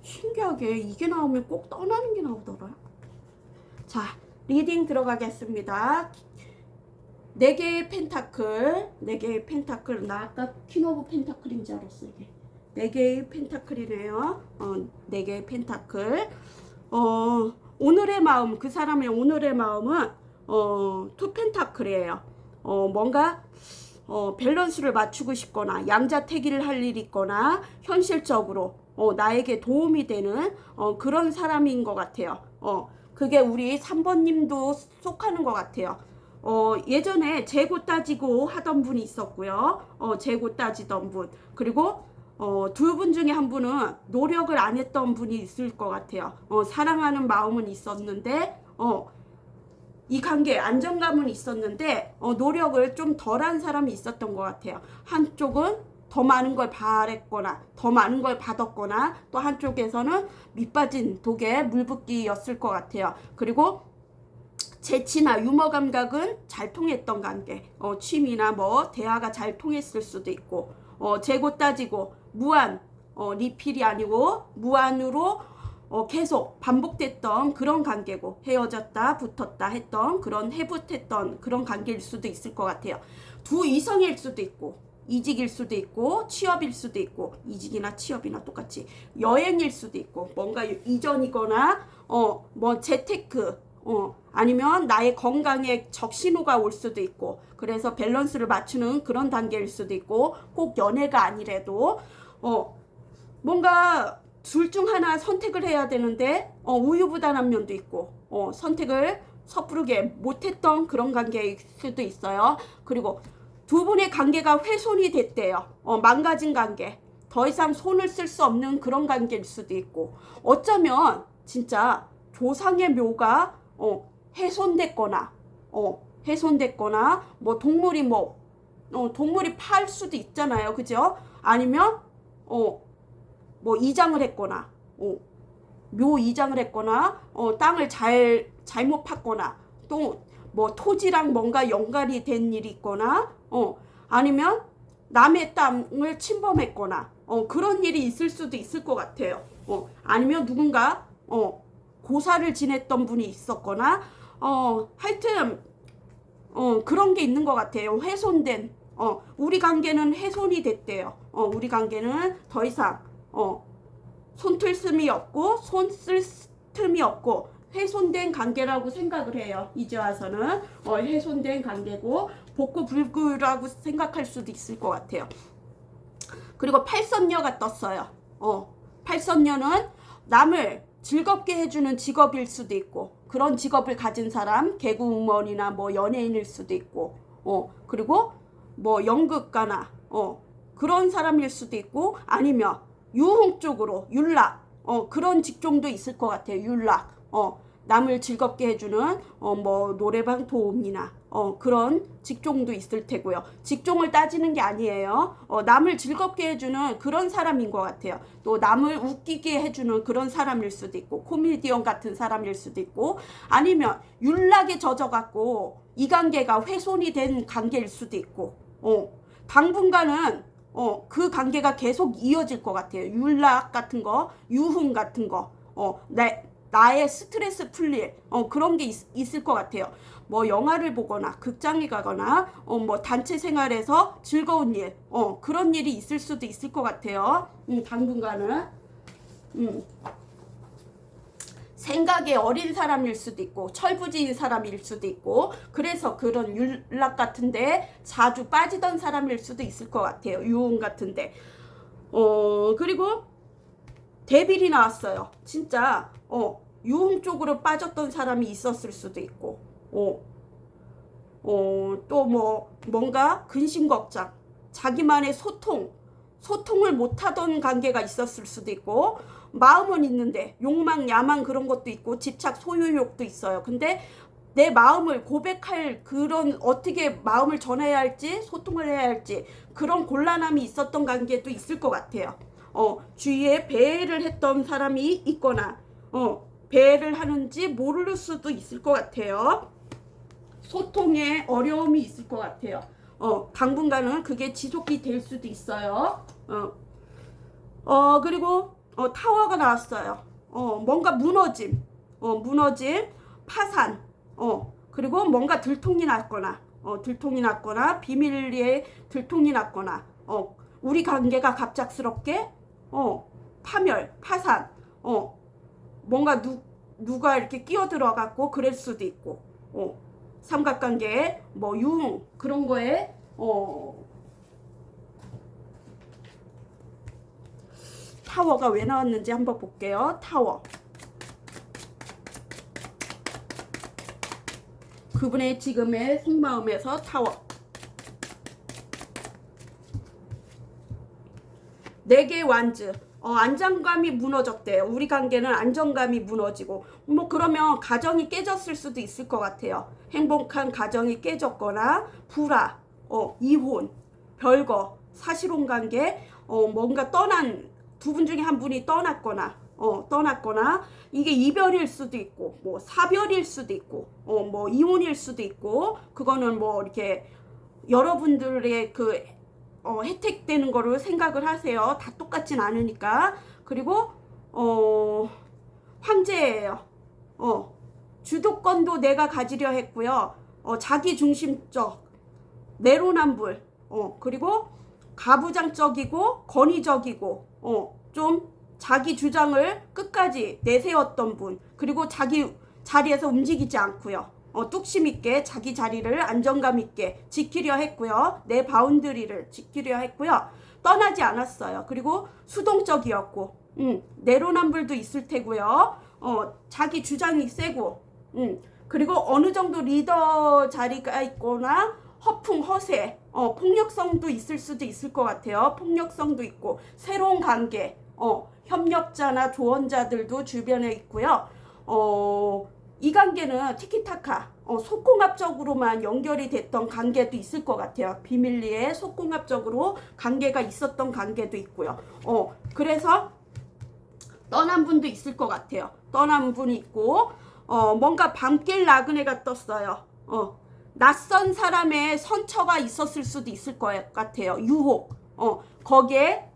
신기하게 이게 나오면 꼭 떠나는 게 나오더라. 자, 리딩 들어가겠습니다. 4개의 펜타클, 4개의 펜타클. 나 아까 퀸 오브 펜타클인 줄 알았어. 이게 4개의 펜타클이네요. 4개의 펜타클. 오늘의 마음, 그 사람의 오늘의 마음은 투 펜타클이에요. 뭔가 밸런스를 맞추고 싶거나 양자택일을 할 일이 있거나 현실적으로 나에게 도움이 되는 그런 사람인 것 같아요. 그게 우리 3번님도 속하는 것 같아요. 예전에 재고 따지고 하던 분이 있었고요. 재고 따지던 분. 그리고 2분 중에 한 분은 노력을 안 했던 분이 있을 것 같아요. 사랑하는 마음은 있었는데 이 관계에 안정감은 있었는데 노력을 좀 덜한 사람이 있었던 것 같아요. 한쪽은 더 많은 걸 바랬거나 더 많은 걸 받았거나 또 한쪽에서는 밑빠진 독에 물붓기였을 것 같아요. 그리고 재치나 유머 감각은 잘 통했던 관계. 취미나 뭐 대화가 잘 통했을 수도 있고 재고 따지고 무한 리필이 아니고 무한으로 계속 반복됐던 그런 관계고 헤어졌다 붙었다 했던 그런 해붙했던 그런 관계일 수도 있을 것 같아요. 두 이성일 수도 있고 이직일 수도 있고 취업일 수도 있고 이직이나 취업이나 똑같이 여행일 수도 있고 뭔가 이전이거나 뭐 재테크 아니면 나의 건강에 적신호가 올 수도 있고 그래서 밸런스를 맞추는 그런 단계일 수도 있고 꼭 연애가 아니래도 뭔가 둘 중 하나 선택을 해야 되는데 우유부단한 면도 있고 선택을 섣부르게 못했던 그런 관계일 수도 있어요. 그리고 두 분의 관계가 훼손이 됐대요. 망가진 관계. 더 이상 손을 쓸 수 없는 그런 관계일 수도 있고 어쩌면 진짜 조상의 묘가 훼손됐거나 뭐 동물이 동물이 팔 수도 있잖아요. 그죠? 아니면 뭐 이장을 했거나 묘 이장을 했거나 땅을 잘못 팠거나 또 뭐 토지랑 뭔가 연관이 된 일이 있거나 아니면 남의 땅을 침범했거나 그런 일이 있을 수도 있을 것 같아요. 아니면 누군가 고사를 지냈던 분이 있었거나 하여튼 그런 게 있는 것 같아요. 훼손된 우리 관계는 훼손이 됐대요. 우리 관계는 더 이상 손틀 틈이 없고 손 쓸 틈이 없고 훼손된 관계라고 생각을 해요. 이제 와서는 훼손된 관계고 복구불구라고 생각할 수도 있을 것 같아요. 그리고 팔선녀가 떴어요. 팔선녀는 남을 즐겁게 해주는 직업일 수도 있고 그런 직업을 가진 사람 개그우먼이나 뭐 연예인일 수도 있고 그리고 뭐 연극가나 그런 사람일 수도 있고 아니면 유흥 쪽으로 율락 그런 직종도 있을 것 같아요. 율락 남을 즐겁게 해주는 뭐 노래방 도우미나 그런 직종도 있을 테고요. 직종을 따지는 게 아니에요. 남을 즐겁게 해주는 그런 사람인 것 같아요. 또 남을 웃기게 해주는 그런 사람일 수도 있고, 코미디언 같은 사람일 수도 있고, 아니면 윤락에 젖어갖고 이 관계가 훼손이 된 관계일 수도 있고, 당분간은 그 관계가 계속 이어질 것 같아요. 윤락 같은 거, 유흥 같은 거, 나의 스트레스 풀릴 그런 게 있을 것 같아요. 뭐 영화를 보거나 극장에 가거나 뭐 단체 생활에서 즐거운 일 그런 일이 있을 수도 있을 것 같아요. 당분간은 생각에 어린 사람일 수도 있고 철부지인 사람일 수도 있고, 그래서 그런 윤락 같은데 자주 빠지던 사람일 수도 있을 것 같아요. 유흥 같은데. 그리고 데빌이 나왔어요. 진짜 유흥 쪽으로 빠졌던 사람이 있었을 수도 있고, 또 뭔가 근심걱정, 자기만의 소통을 못하던 관계가 있었을 수도 있고, 마음은 있는데 욕망, 야망 그런 것도 있고 집착, 소유욕도 있어요. 근데 내 마음을 고백할 그런, 어떻게 마음을 전해야 할지, 소통을 해야 할지 그런 곤란함이 있었던 관계도 있을 것 같아요. 주위에 배회를 했던 사람이 있거나 배회를 하는지 모를 수도 있을 것 같아요. 소통에 어려움이 있을 것 같아요. 당분간은 그게 지속이 될 수도 있어요. 그리고 타워가 나왔어요. 뭔가 무너짐, 파산, 그리고 뭔가 들통이 났거나, 비밀리에 들통이 났거나, 우리 관계가 갑작스럽게 파멸, 파산, 뭔가 누가 이렇게 끼어들어갖고 그럴 수도 있고, 삼각관계, 뭐 유흥 그런 거에 타워가 왜 나왔는지 한번 볼게요. 타워. 그분의 지금의 속마음에서 타워. 4개의 완즈. 안정감이 무너졌대요. 우리 관계는 안정감이 무너지고, 뭐 그러면 가정이 깨졌을 수도 있을 것 같아요. 행복한 가정이 깨졌거나, 불화, 이혼, 별거, 사실혼 관계, 뭔가 두 분 중에 한 분이 떠났거나, 이게 이별일 수도 있고, 뭐 사별일 수도 있고, 뭐 이혼일 수도 있고, 그거는 뭐 이렇게 여러분들의 그 혜택되는 거를 생각을 하세요. 다 똑같진 않으니까. 그리고 황제예요. 주도권도 내가 가지려 했고요. 자기 중심적, 내로남불, 그리고 가부장적이고 권위적이고, 좀 자기 주장을 끝까지 내세웠던 분, 그리고 자기 자리에서 움직이지 않고요. 뚝심 있게 자기 자리를 안정감 있게 지키려 했고요. 내 바운드리를 지키려 했고요. 떠나지 않았어요. 그리고 수동적이었고, 내로남불도 있을 테고요. 자기 주장이 세고, 그리고 어느 정도 리더 자리가 있거나 허풍, 허세, 폭력성도 있을 수도 있을 것 같아요. 폭력성도 있고, 새로운 관계, 협력자나 조언자들도 주변에 있고요. 이 관계는 티키타카, 속궁합적으로만 연결이 됐던 관계도 있을 것 같아요. 비밀리에 속궁합적으로 관계가 있었던 관계도 있고요. 그래서 떠난 분도 있을 것 같아요. 떠난 분이 있고, 뭔가 밤길 나그네가 떴어요. 낯선 사람의 선처가 있었을 수도 있을 것 같아요. 유혹. 거기에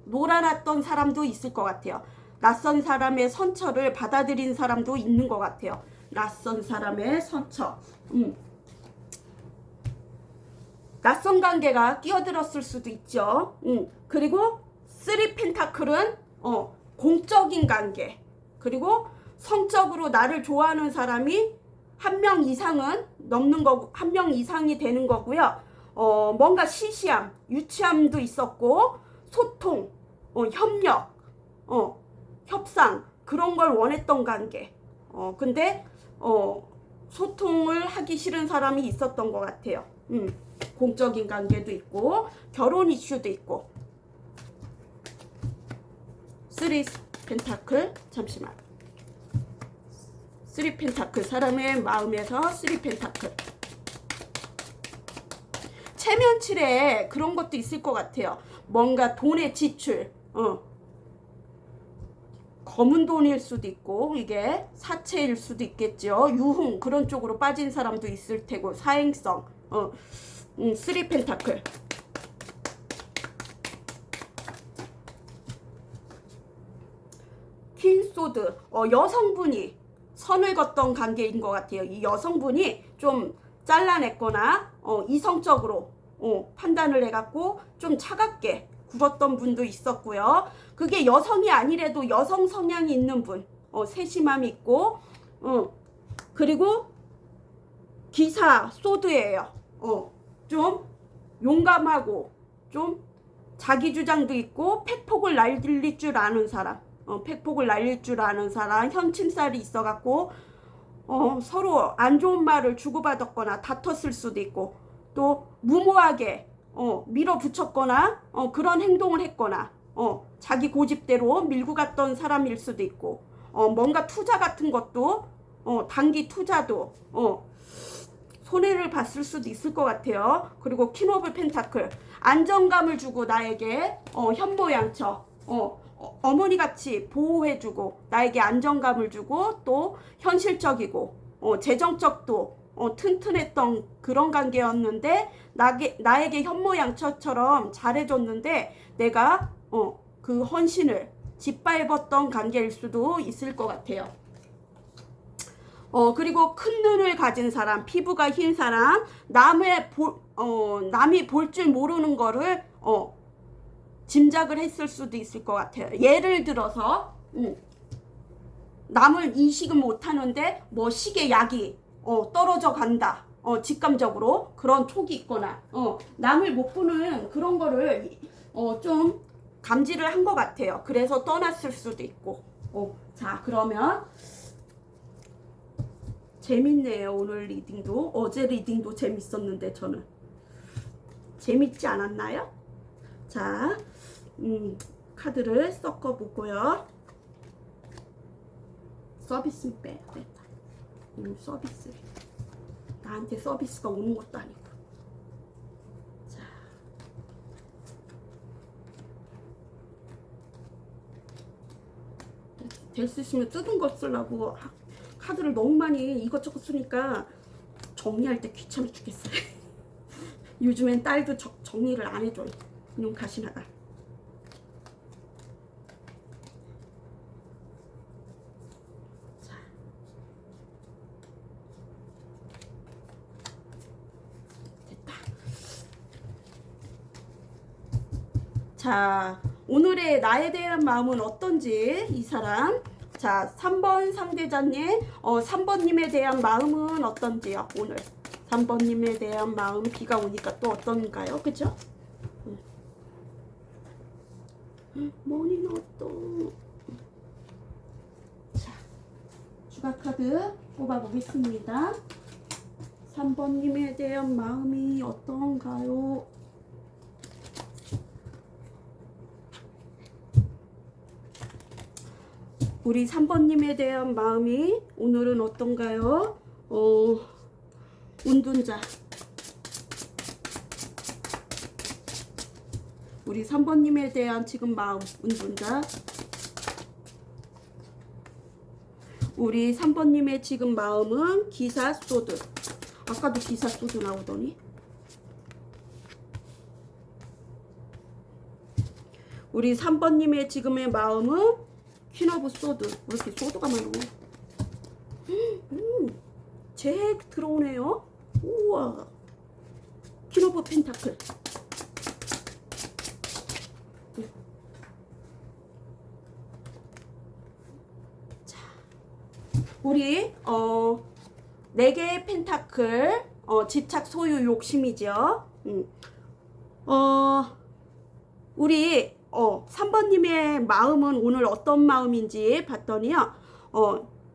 놀아놨던 사람도 있을 것 같아요. 낯선 사람의 선처를 받아들인 사람도 있는 것 같아요. 낯선 사람의 선처. 낯선 관계가 끼어들었을 수도 있죠. 그리고 3 펜타클은 공적인 관계. 그리고 성적으로 나를 좋아하는 사람이 한 명 이상은 넘는 거고, 한 명 이상이 되는 거고요. 뭔가 시시함, 유치함도 있었고, 소통, 협력, 협상 그런 걸 원했던 관계. 근데 소통을 하기 싫은 사람이 있었던 것 같아요. 공적인 관계도 있고 결혼 이슈도 있고. 3 펜타클, 잠시만. 쓰리 펜타클. 사람의 마음에서 쓰리 펜타클. 체면칠에 그런 것도 있을 것 같아요. 뭔가 돈의 지출, 검은 돈일 수도 있고, 이게 사채일 수도 있겠죠. 유흥, 그런 쪽으로 빠진 사람도 있을 테고, 사행성, 쓰리 펜타클. 퀸소드, 여성분이 선을 걷던 관계인 것 같아요. 이 여성분이 좀 잘라냈거나 이성적으로 판단을 해갖고 좀 차갑게 굴었던 분도 있었고요. 그게 여성이 아니래도 여성 성향이 있는 분, 세심함이 있고, 그리고 기사 소드예요. 좀 용감하고 좀 자기 주장도 있고 팩폭을 날릴 줄 아는 사람, 팩폭을 날릴 줄 아는 사람, 현침살이 있어갖고 서로 안 좋은 말을 주고받았거나 다퉜을 수도 있고, 또 무모하게 밀어붙였거나 그런 행동을 했거나 자기 고집대로 밀고 갔던 사람일 수도 있고, 뭔가 투자 같은 것도 단기 투자도 손해를 봤을 수도 있을 것 같아요. 그리고 퀸 오브 펜타클, 안정감을 주고 나에게 현모양처 어머니같이 보호해주고 나에게 안정감을 주고, 또 현실적이고 재정적도 튼튼했던 그런 관계였는데, 나에게 현모양처처럼 잘해줬는데 내가 그 헌신을 짓밟았던 관계일 수도 있을 것 같아요. 그리고 큰 눈을 가진 사람, 피부가 흰 사람, 남이 볼 줄 모르는 거를 짐작을 했을 수도 있을 것 같아요. 예를 들어서 남을 인식은 못하는데 뭐 시계 약이 떨어져 간다, 직감적으로 그런 촉이 있거나 남을 못 보는 그런 거를 좀 감지를 한 것 같아요. 그래서 떠났을 수도 있고. 자, 그러면 재밌네요. 오늘 리딩도. 어제 리딩도 재밌었는데 저는 재밌지 않았나요? 자, 카드를 섞어 보고요. 서비스 빼야 된다. 서비스. 나한테 서비스가 오는 것도 아니고. 자, 될 수 있으면 뜯은 거 쓰려고 카드를 너무 많이 이것저것 쓰니까 정리할 때 귀찮아 죽겠어요. 요즘엔 딸도 정리를 안 해줘요. 이놈 가시나가. 자, 됐다. 자, 오늘의 나에 대한 마음은 어떤지, 이 사람. 자, 3번 상대자님, 3번님에 대한 마음은 어떤지요, 오늘. 3번님에 대한 마음, 비가 오니까 또 어떤가요? 그죠? 머니는 어떤. 자, 추가 카드 뽑아보겠습니다. 3번님에 대한 마음이 어떤가요? 우리 3번님에 대한 마음이 오늘은 어떤가요? 운둔자. 우리 3번님에 대한 지금 마음, 운둔자. 우리 3번님의 지금 마음은 기사 소드. 아까도 기사 소드 나오더니. 우리 3번님의 지금의 마음은 퀸 오브 소드. 왜 이렇게 소드가 많아? 잭 들어오네요. 우와. 퀸 오브 펜타클. 자, 우리 4개의 펜타클, 집착, 소유, 욕심이죠. 우리 3번님의 마음은 오늘 어떤 마음인지 봤더니요.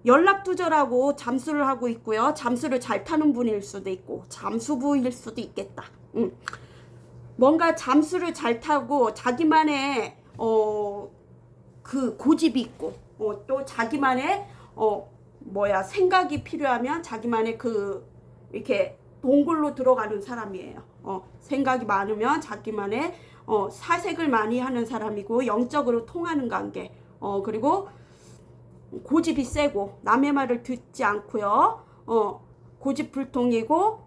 연락두절하고 잠수를 하고 있고요. 잠수를 잘 타는 분일 수도 있고 잠수부일 수도 있겠다. 뭔가 잠수를 잘 타고 자기만의 그 고집이 있고 또 자기만의 생각이 필요하면 자기만의 이렇게 동굴로 들어가는 사람이에요. 생각이 많으면 자기만의 사색을 많이 하는 사람이고, 영적으로 통하는 관계. 그리고 고집이 세고 남의 말을 듣지 않고요. 고집불통이고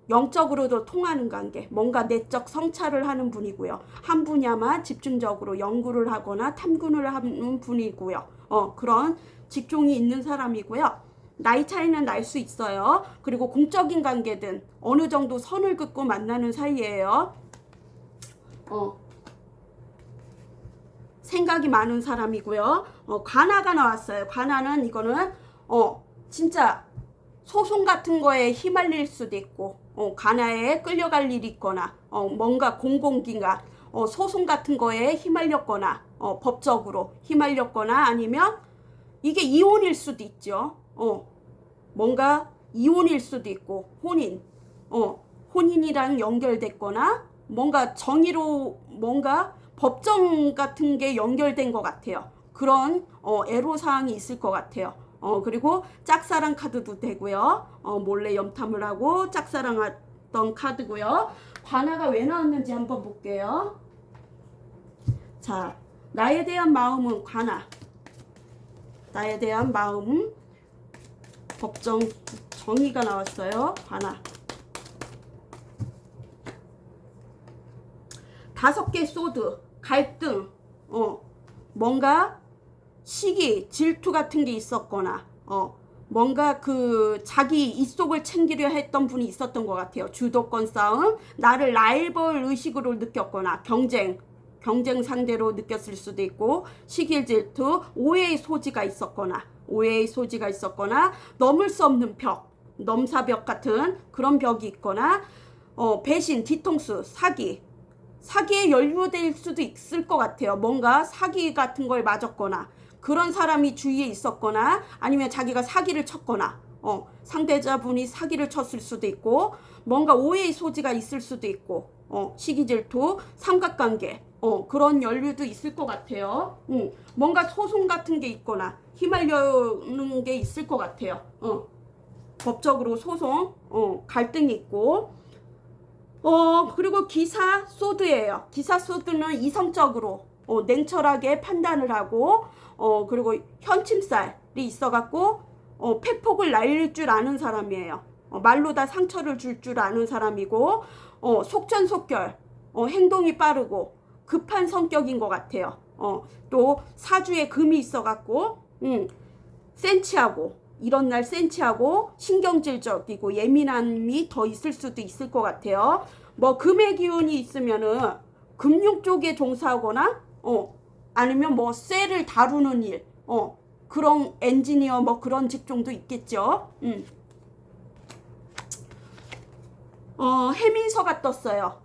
영적으로도 통하는 관계. 뭔가 내적 성찰을 하는 분이고요. 한 분야만 집중적으로 연구를 하거나 탐구를 하는 분이고요. 그런 직종이 있는 사람이고요. 나이 차이는 날 수 있어요. 그리고 공적인 관계든 어느 정도 선을 긋고 만나는 사이예요. 생각이 많은 사람이고요. 관아가 나왔어요. 관아는 이거는 진짜 소송 같은 거에 휘말릴 수도 있고, 관아에 끌려갈 일이 있거나, 뭔가 공공기관, 소송 같은 거에 휘말렸거나, 법적으로 휘말렸거나, 아니면 이게 이혼일 수도 있죠. 뭔가 이혼일 수도 있고, 혼인이랑 연결됐거나, 뭔가 정의로 뭔가 법정 같은 게 연결된 것 같아요. 그런 애로사항이 있을 것 같아요. 그리고 짝사랑 카드도 되고요. 몰래 염탐을 하고 짝사랑했던 카드고요. 관아가 왜 나왔는지 한번 볼게요. 자, 나에 대한 마음은 관아. 나에 대한 마음, 법정, 정의가 나왔어요. 관아. 5개 소드, 갈등, 뭔가 시기, 질투 같은 게 있었거나, 뭔가 자기 이속을 챙기려 했던 분이 있었던 것 같아요. 주도권 싸움, 나를 라이벌 의식으로 느꼈거나, 경쟁 상대로 느꼈을 수도 있고, 시기 질투, 오해의 소지가 있었거나, 넘을 수 없는 벽, 넘사벽 같은 그런 벽이 있거나, 배신, 뒤통수, 사기에 연루될 수도 있을 것 같아요. 뭔가 사기 같은 걸 맞았거나, 그런 사람이 주위에 있었거나, 아니면 자기가 사기를 쳤거나, 상대자분이 사기를 쳤을 수도 있고, 뭔가 오해의 소지가 있을 수도 있고, 시기질투, 삼각관계, 그런 연류도 있을 것 같아요. 뭔가 소송 같은 게 있거나 휘말려는 게 있을 것 같아요. 법적으로 소송, 갈등이 있고, 그리고 기사 소드예요. 기사 소드는 이성적으로 냉철하게 판단을 하고, 그리고 현침살이 있어갖고 팩폭을 날릴 줄 아는 사람이에요. 말로 다 상처를 줄 줄 아는 사람이고, 속전속결, 행동이 빠르고 급한 성격인 것 같아요. 또 사주에 금이 있어갖고 센치하고, 이런 날 센치하고 신경질적이고 예민함이 더 있을 수도 있을 것 같아요. 뭐 금의 기운이 있으면은 금융 쪽에 종사하거나, 아니면 뭐 쇠를 다루는 일, 그런 엔지니어 뭐 그런 직종도 있겠죠. 해민서가 떴어요.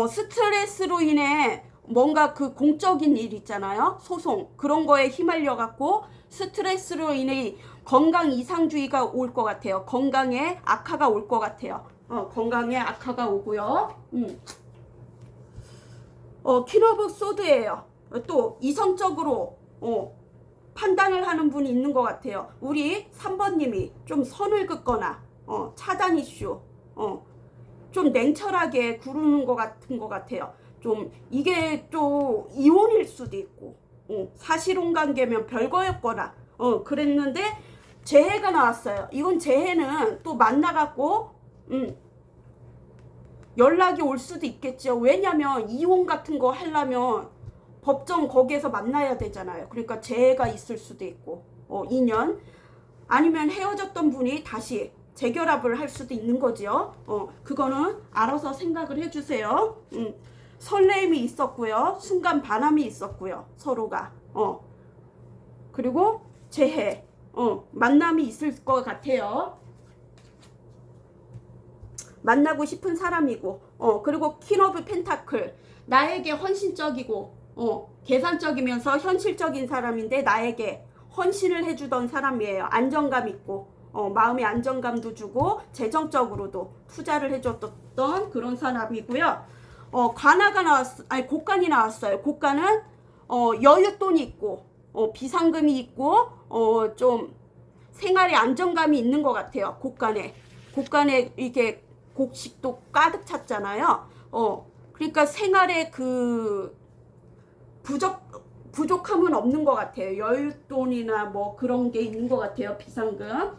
스트레스로 인해 뭔가 공적인 일 있잖아요. 소송, 그런 거에 휘말려 갖고 스트레스로 인해 건강 이상주의가 올 것 같아요. 건강에 악화가 올 것 같아요. 건강에 악화가 오고요. 퀸 오브 소드예요. 또 이성적으로 판단을 하는 분이 있는 것 같아요. 우리 3번님이 좀 선을 긋거나 차단 이슈, 좀 냉철하게 구르는 것 같아요. 좀 이게 또 이혼일 수도 있고, 사실혼 관계면 별거였거나, 그랬는데 재해가 나왔어요. 이건 재해는 또 만나갖고 연락이 올 수도 있겠죠. 왜냐면 이혼 같은 거 하려면 법정 거기에서 만나야 되잖아요. 그러니까 재해가 있을 수도 있고, 인연, 아니면 헤어졌던 분이 다시 재결합을 할 수도 있는 거지요. 그거는 알아서 생각을 해주세요. 설레임이 있었고요. 순간 반함이 있었고요. 서로가. 그리고 재해, 만남이 있을 것 같아요. 만나고 싶은 사람이고, 그리고 퀸 오브 펜타클, 나에게 헌신적이고, 계산적이면서 현실적인 사람인데 나에게 헌신을 해주던 사람이에요. 안정감 있고, 마음의 안정감도 주고 재정적으로도 투자를 해줬던 그런 사람이고요. 관아가 곡간이 나왔어요. 곡간은 여윳돈이 있고, 비상금이 있고, 좀 생활에 안정감이 있는 것 같아요. 곳간에 이게 곡식도 가득 찼잖아요. 그러니까 생활에 그 부족함은 없는 것 같아요. 여윳돈이나 뭐 그런 게 있는 것 같아요. 비상금.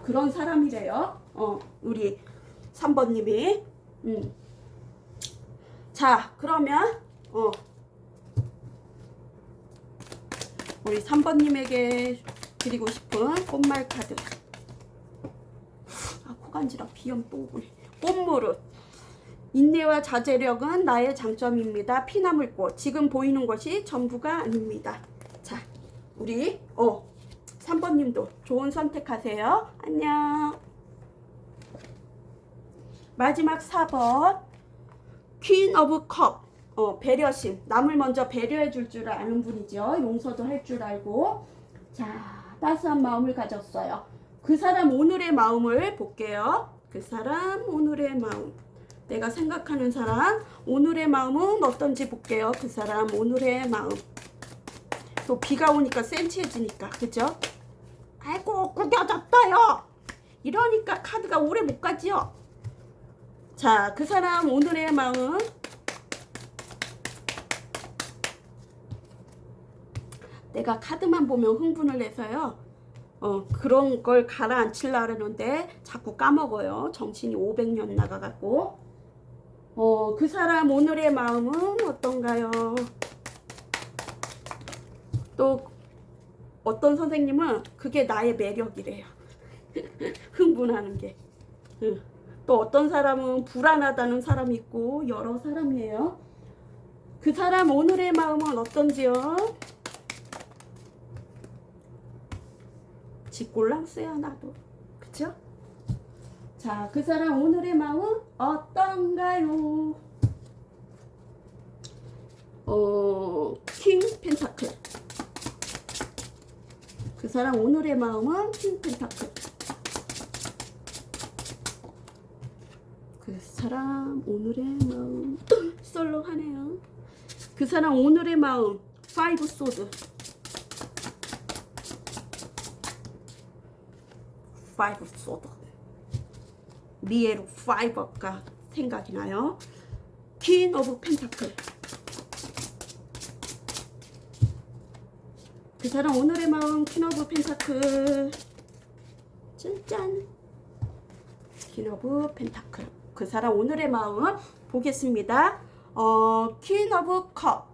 그런 사람이래요. 우리 3번님이. 자, 그러면 우리 3번님에게 드리고 싶은 꽃말 카드. 코간지럽 비염 또 오네. 꽃무릇. 인내와 자제력은 나의 장점입니다. 피나물꽃. 지금 보이는 것이 전부가 아닙니다. 자, 우리 3번님도 좋은 선택하세요. 안녕. 마지막 4번. 퀸 오브 컵. 배려심. 남을 먼저 배려해 줄 줄 아는 분이죠. 용서도 할 줄 알고. 자, 따스한 마음을 가졌어요. 그 사람 오늘의 마음을 볼게요. 그 사람 오늘의 마음. 내가 생각하는 사람 오늘의 마음은 어떤지 볼게요. 그 사람 오늘의 마음. 또 비가 오니까 센치해지니까, 그죠? 아이고 구겨졌어요. 이러니까 카드가 오래 못 가지요. 자, 그 사람 오늘의 마음. 내가 카드만 보면 흥분을 해서요. 그런 걸 가라앉히려고 하는데 자꾸 까먹어요. 정신이 500년 나가갖고. 그 사람 오늘의 마음은 어떤가요? 또 어떤 선생님은 그게 나의 매력이래요. 흥분하는 게. 또 어떤 사람은 불안하다는 사람이 있고 여러 사람이에요. 그 사람 오늘의 마음은 어떤지요? 지꼴랑스야 나도. 그쵸? 자, 그 사람 오늘의 마음은 어떤가요? 킹 펜타클. 그 사람 오늘의 마음은 킹 펜타클. 그 사람 오늘의 마음 썰렁하네요. 그 사람 오늘의 마음 파이브 소드. 파이브 소드. 미에로 파이버가 생각이 나요. 퀸 오브 펜타클. 그 사람 오늘의 마음 퀸 오브 펜타클. 짠짠. 퀸 오브 펜타클. 그 사람 오늘의 마음 보겠습니다. 퀸 오브 컵.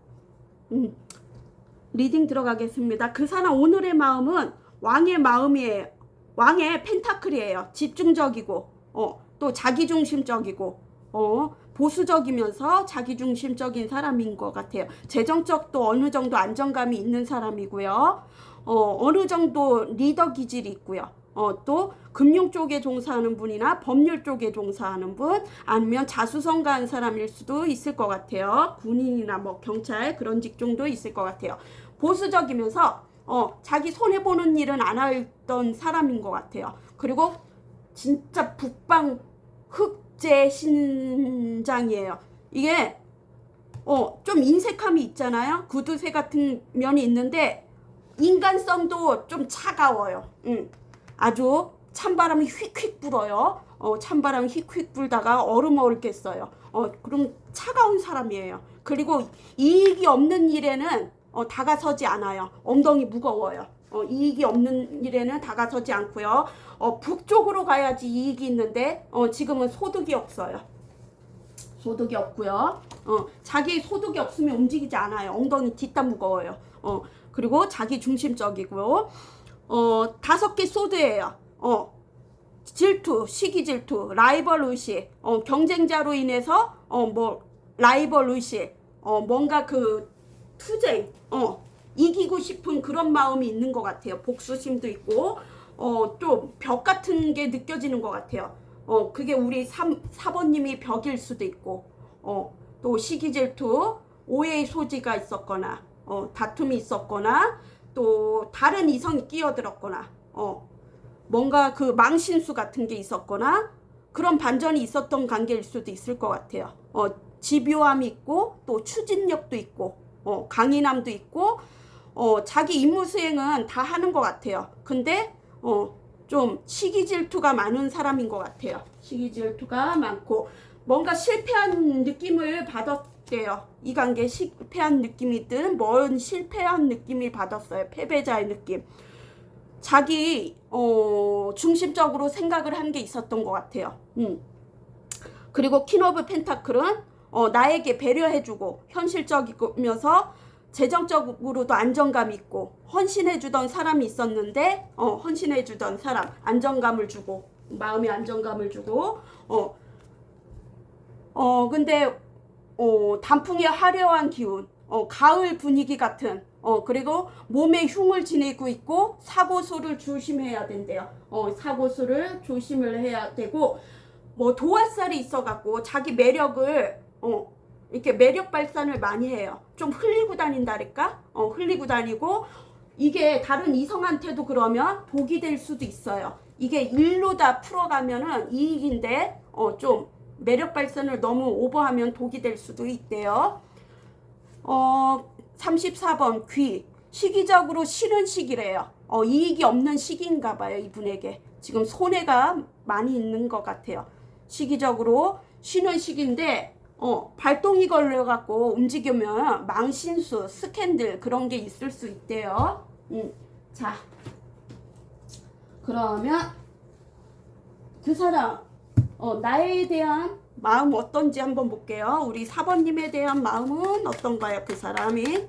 리딩 들어가겠습니다. 그 사람 오늘의 마음은 왕의 마음이에요. 왕의 펜타클이에요. 집중적이고 또 자기중심적이고 보수적이면서 자기중심적인 사람인 것 같아요. 재정적도 어느 정도 안정감이 있는 사람이고요. 어느 정도 리더 기질이 있고요. 또 금융 쪽에 종사하는 분이나 법률 쪽에 종사하는 분, 아니면 자수성가한 사람일 수도 있을 것 같아요. 군인이나 뭐 경찰 그런 직종도 있을 것 같아요. 보수적이면서 자기 손해보는 일은 안 했던 사람인 것 같아요. 그리고 진짜 북방 흑제 신장이에요. 이게 좀 인색함이 있잖아요. 구두쇠 같은 면이 있는데 인간성도 좀 차가워요. 아주 찬바람이 휙휙 불어요. 찬바람이 휙휙 불다가 얼음 얼겠어요. 그럼 차가운 사람이에요. 그리고 이익이 없는 일에는 다가서지 않아요. 엉덩이 무거워요. 이익이 없는 일에는 다가서지 않고요. 북쪽으로 가야지 이익이 있는데 지금은 소득이 없어요. 소득이 없고요. 자기 소득이 없으면 움직이지 않아요. 엉덩이 뒷담 무거워요. 그리고 자기 중심적이고요. 5개 소드예요. 질투, 시기 질투, 라이벌 의식, 경쟁자로 인해서 뭐 라이벌 의식, 뭔가 그 투쟁, 이기고 싶은 그런 마음이 있는 것 같아요. 복수심도 있고, 좀 벽 같은 게 느껴지는 것 같아요. 그게 우리 4번님이 벽일 수도 있고, 또 시기 질투, 오해의 소지가 있었거나, 다툼이 있었거나, 또 다른 이성이 끼어들었거나, 뭔가 그 망신수 같은 게 있었거나, 그런 반전이 있었던 관계일 수도 있을 것 같아요. 집요함이 있고, 또 추진력도 있고, 강인함도 있고, 자기 임무 수행은 다 하는 것 같아요. 근데 좀 시기 질투가 많은 사람인 것 같아요. 시기 질투가 많고 뭔가 실패한 느낌을 받았대요. 이 관계 실패한 느낌이든 뭔 실패한 느낌이 받았어요. 패배자의 느낌. 자기 중심적으로 생각을 한 게 있었던 것 같아요. 그리고 퀸 오브 펜타클은 나에게 배려해주고 현실적이면서 재정적으로도 안정감 있고 헌신해주던 사람이 있었는데 헌신해주던 사람 안정감을 주고 마음의 안정감을 주고 근데 단풍의 화려한 기운 가을 분위기 같은 그리고 몸에 흉을 지니고 있고 사고수를 조심해야 된대요. 사고수를 조심을 해야 되고 뭐 도화살이 있어갖고 자기 매력을 이렇게 매력 발산을 많이 해요. 좀 흘리고 다닌다랄까? 흘리고 다니고 이게 다른 이성한테도 그러면 복이 될 수도 있어요. 이게 일로 다 풀어가면은 이익인데 좀 매력 발산을 너무 오버하면 복이 될 수도 있대요. 34번 귀 시기적으로 쉬는 시기래요. 이익이 없는 시기인가 봐요. 이분에게 지금 손해가 많이 있는 것 같아요. 시기적으로 쉬는 시기인데 발동이 걸려갖고 움직이면 망신수 스캔들 그런 게 있을 수 있대요. 자 그러면 그 사람 나에 대한 마음 어떤지 한번 볼게요. 우리 4번님에 대한 마음은 어떤가요? 그 사람이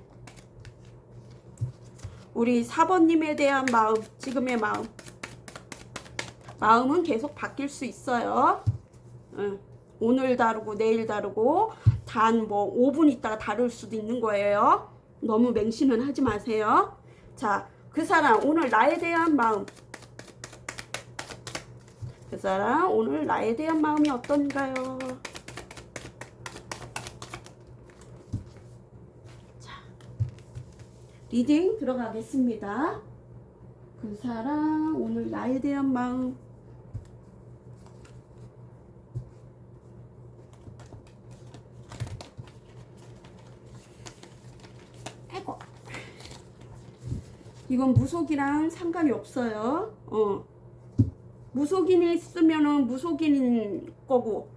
우리 4번님에 대한 마음 지금의 마음은 계속 바뀔 수 있어요. 오늘 다르고 내일 다르고 단 뭐 5분 있다가 다를 수도 있는 거예요. 너무 맹신은 하지 마세요. 자, 그 사람 오늘 나에 대한 마음 그 사람 오늘 나에 대한 마음이 어떤가요? 자, 리딩 들어가겠습니다. 그 사람 오늘 나에 대한 마음 아이고 이건 무속이랑 상관이 없어요. 무속인이 있으면은 무속인인 거고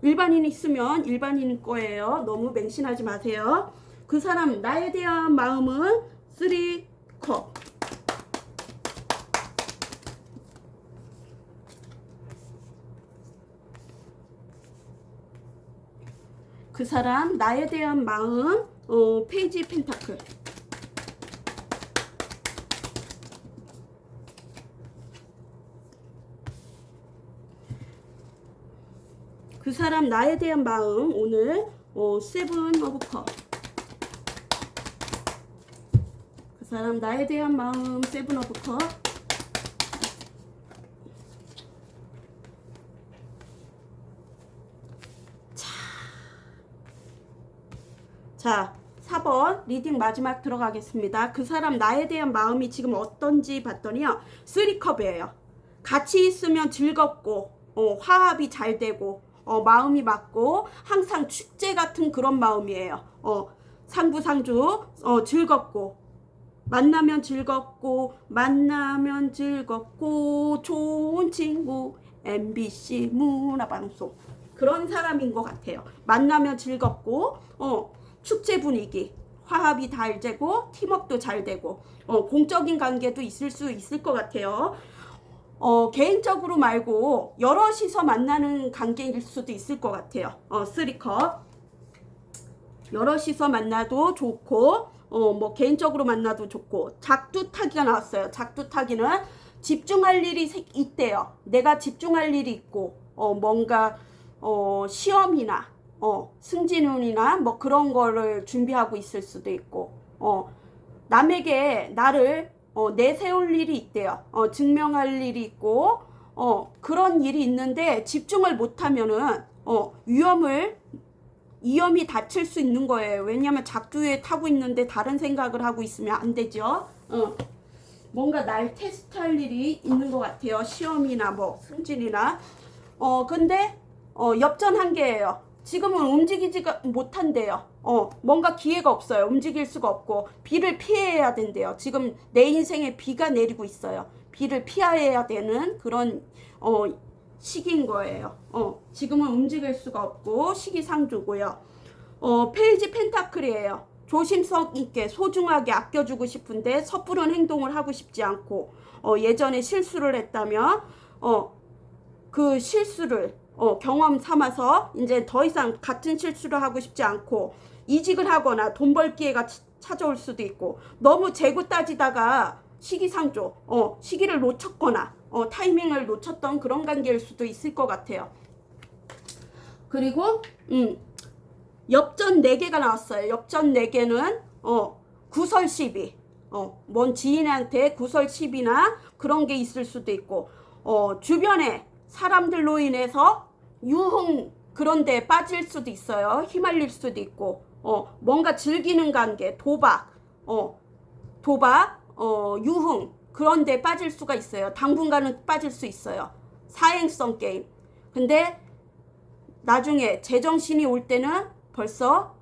일반인이 있으면 일반인인 거예요. 너무 맹신하지 마세요. 그 사람 나에 대한 마음은 3컵 그 사람 나에 대한 마음 페이지 펜타클 그 사람 나에 대한 마음 오늘 세븐 오브 컵 그 사람 나에 대한 마음 세븐 오브 컵 자 4번 리딩 마지막 들어가겠습니다. 그 사람 나에 대한 마음이 지금 어떤지 봤더니요 3컵이에요. 같이 있으면 즐겁고 화합이 잘 되고 마음이 맞고 항상 축제 같은 그런 마음이에요. 상부상주 즐겁고 만나면 즐겁고 좋은 친구 MBC 문화방송 그런 사람인 것 같아요. 만나면 즐겁고 축제 분위기 화합이 잘 되고 팀워크도 잘 되고 공적인 관계도 있을 수 있을 것 같아요. 개인적으로 말고 여럿이서 만나는 관계일 수도 있을 것 같아요. 3컵 여럿이서 만나도 좋고 뭐 개인적으로 만나도 좋고 작두타기가 나왔어요. 작두타기는 집중할 일이 있대요. 내가 집중할 일이 있고 뭔가 시험이나 승진운이나 뭐 그런 거를 준비하고 있을 수도 있고 남에게 나를 내세울 일이 있대요. 증명할 일이 있고 그런 일이 있는데 집중을 못하면은 위험이 닥칠 수 있는 거예요. 왜냐하면 작두에 타고 있는데 다른 생각을 하고 있으면 안 되죠. 뭔가 날 테스트할 일이 있는 것 같아요. 시험이나 뭐 승진이나 근데 엽전 한계예요. 지금은 움직이지가 못한대요. 뭔가 기회가 없어요. 움직일 수가 없고 비를 피해야 된대요. 지금 내 인생에 비가 내리고 있어요. 비를 피해야 되는 그런 시기인 거예요. 지금은 움직일 수가 없고 시기상조고요. 페이지 펜타클이에요. 조심성 있게 소중하게 아껴주고 싶은데 섣부른 행동을 하고 싶지 않고 예전에 실수를 했다면 그 실수를 경험 삼아서 이제 더 이상 같은 실수를 하고 싶지 않고 이직을 하거나 돈 벌 기회가 찾아올 수도 있고 너무 재고 따지다가 시기상조 시기를 놓쳤거나 타이밍을 놓쳤던 그런 관계일 수도 있을 것 같아요. 그리고 엽전 4개가 나왔어요. 엽전 4개는 구설 시비 뭔 지인한테 구설 시비나 그런 게 있을 수도 있고 주변에 사람들로 인해서 유흥 그런 데 빠질 수도 있어요. 휘말릴 수도 있고 뭔가 즐기는 관계 도박 유흥 그런 데 빠질 수가 있어요. 당분간은 빠질 수 있어요. 사행성 게임. 근데 나중에 제정신이 올 때는 벌써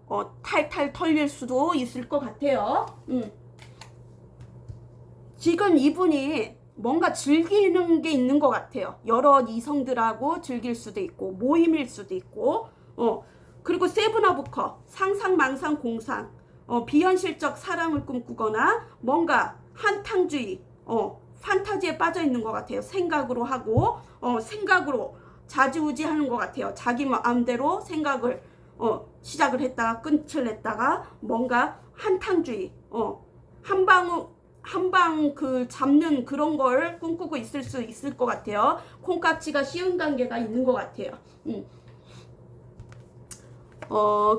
탈탈 털릴 수도 있을 것 같아요. 지금 이분이 뭔가 즐기는 게 있는 것 같아요. 여러 이성들하고 즐길 수도 있고 모임일 수도 있고 그리고 세븐 오브 컵 상상 망상 공상 비현실적 사랑을 꿈꾸거나 뭔가 한탕주의 판타지에 빠져 있는 것 같아요. 생각으로 하고 생각으로 좌지우지 하는 것 같아요. 자기 마음대로 생각을 시작을 했다가 끝을 냈다가 뭔가 한탕주의 한방 그 잡는 그런 걸 꿈꾸고 있을 수 있을 것 같아요. 콩깍지가 씌운 관계가 있는 것 같아요.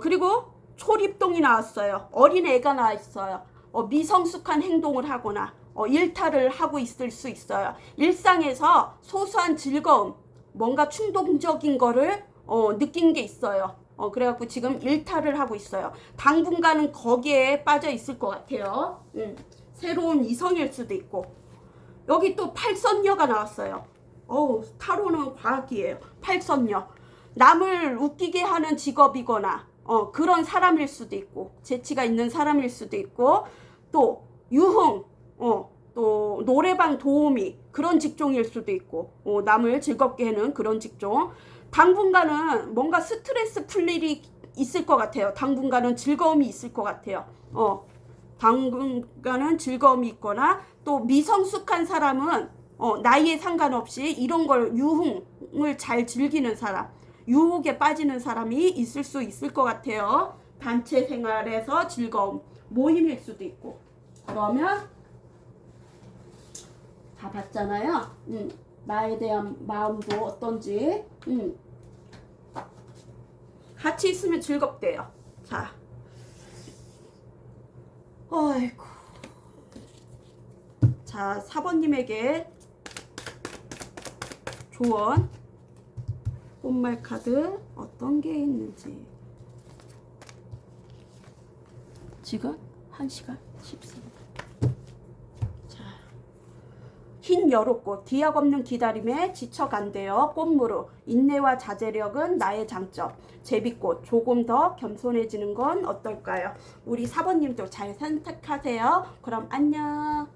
그리고 초립동이 나왔어요. 어린애가 나와 있어요. 미성숙한 행동을 하거나 일탈을 하고 있을 수 있어요. 일상에서 소소한 즐거움 뭔가 충동적인 거를 느낀 게 있어요. 그래갖고 지금 일탈을 하고 있어요. 당분간은 거기에 빠져 있을 것 같아요. 새로운 이성일 수도 있고 여기 또 팔선녀가 나왔어요. 타로는 과학이에요. 팔선녀 남을 웃기게 하는 직업이거나 그런 사람일 수도 있고 재치가 있는 사람일 수도 있고 또 유흥 또 노래방 도우미 그런 직종일 수도 있고 남을 즐겁게 하는 그런 직종. 당분간은 뭔가 스트레스 풀 일이 있을 것 같아요. 당분간은 즐거움이 있을 것 같아요. 당분간은 즐거움이 있거나 또 미성숙한 사람은 나이에 상관없이 이런 걸 유흥을 잘 즐기는 사람 유혹에 빠지는 사람이 있을 수 있을 것 같아요. 단체 생활에서 즐거움 모임일 수도 있고. 그러면 다 봤잖아요. 나에 대한 마음도 어떤지 같이 있으면 즐겁대요. 자, 어이구. 자, 4번님에게 조언 꽃말 카드 어떤 게 있는지. 지금 1시간 14분. 흰 여로꽃 기약 없는 기다림에 지쳐간대요. 꽃무르 인내와 자제력은 나의 장점. 제비꽃 조금 더 겸손해지는 건 어떨까요? 우리 4번님도 잘 선택하세요. 그럼 안녕.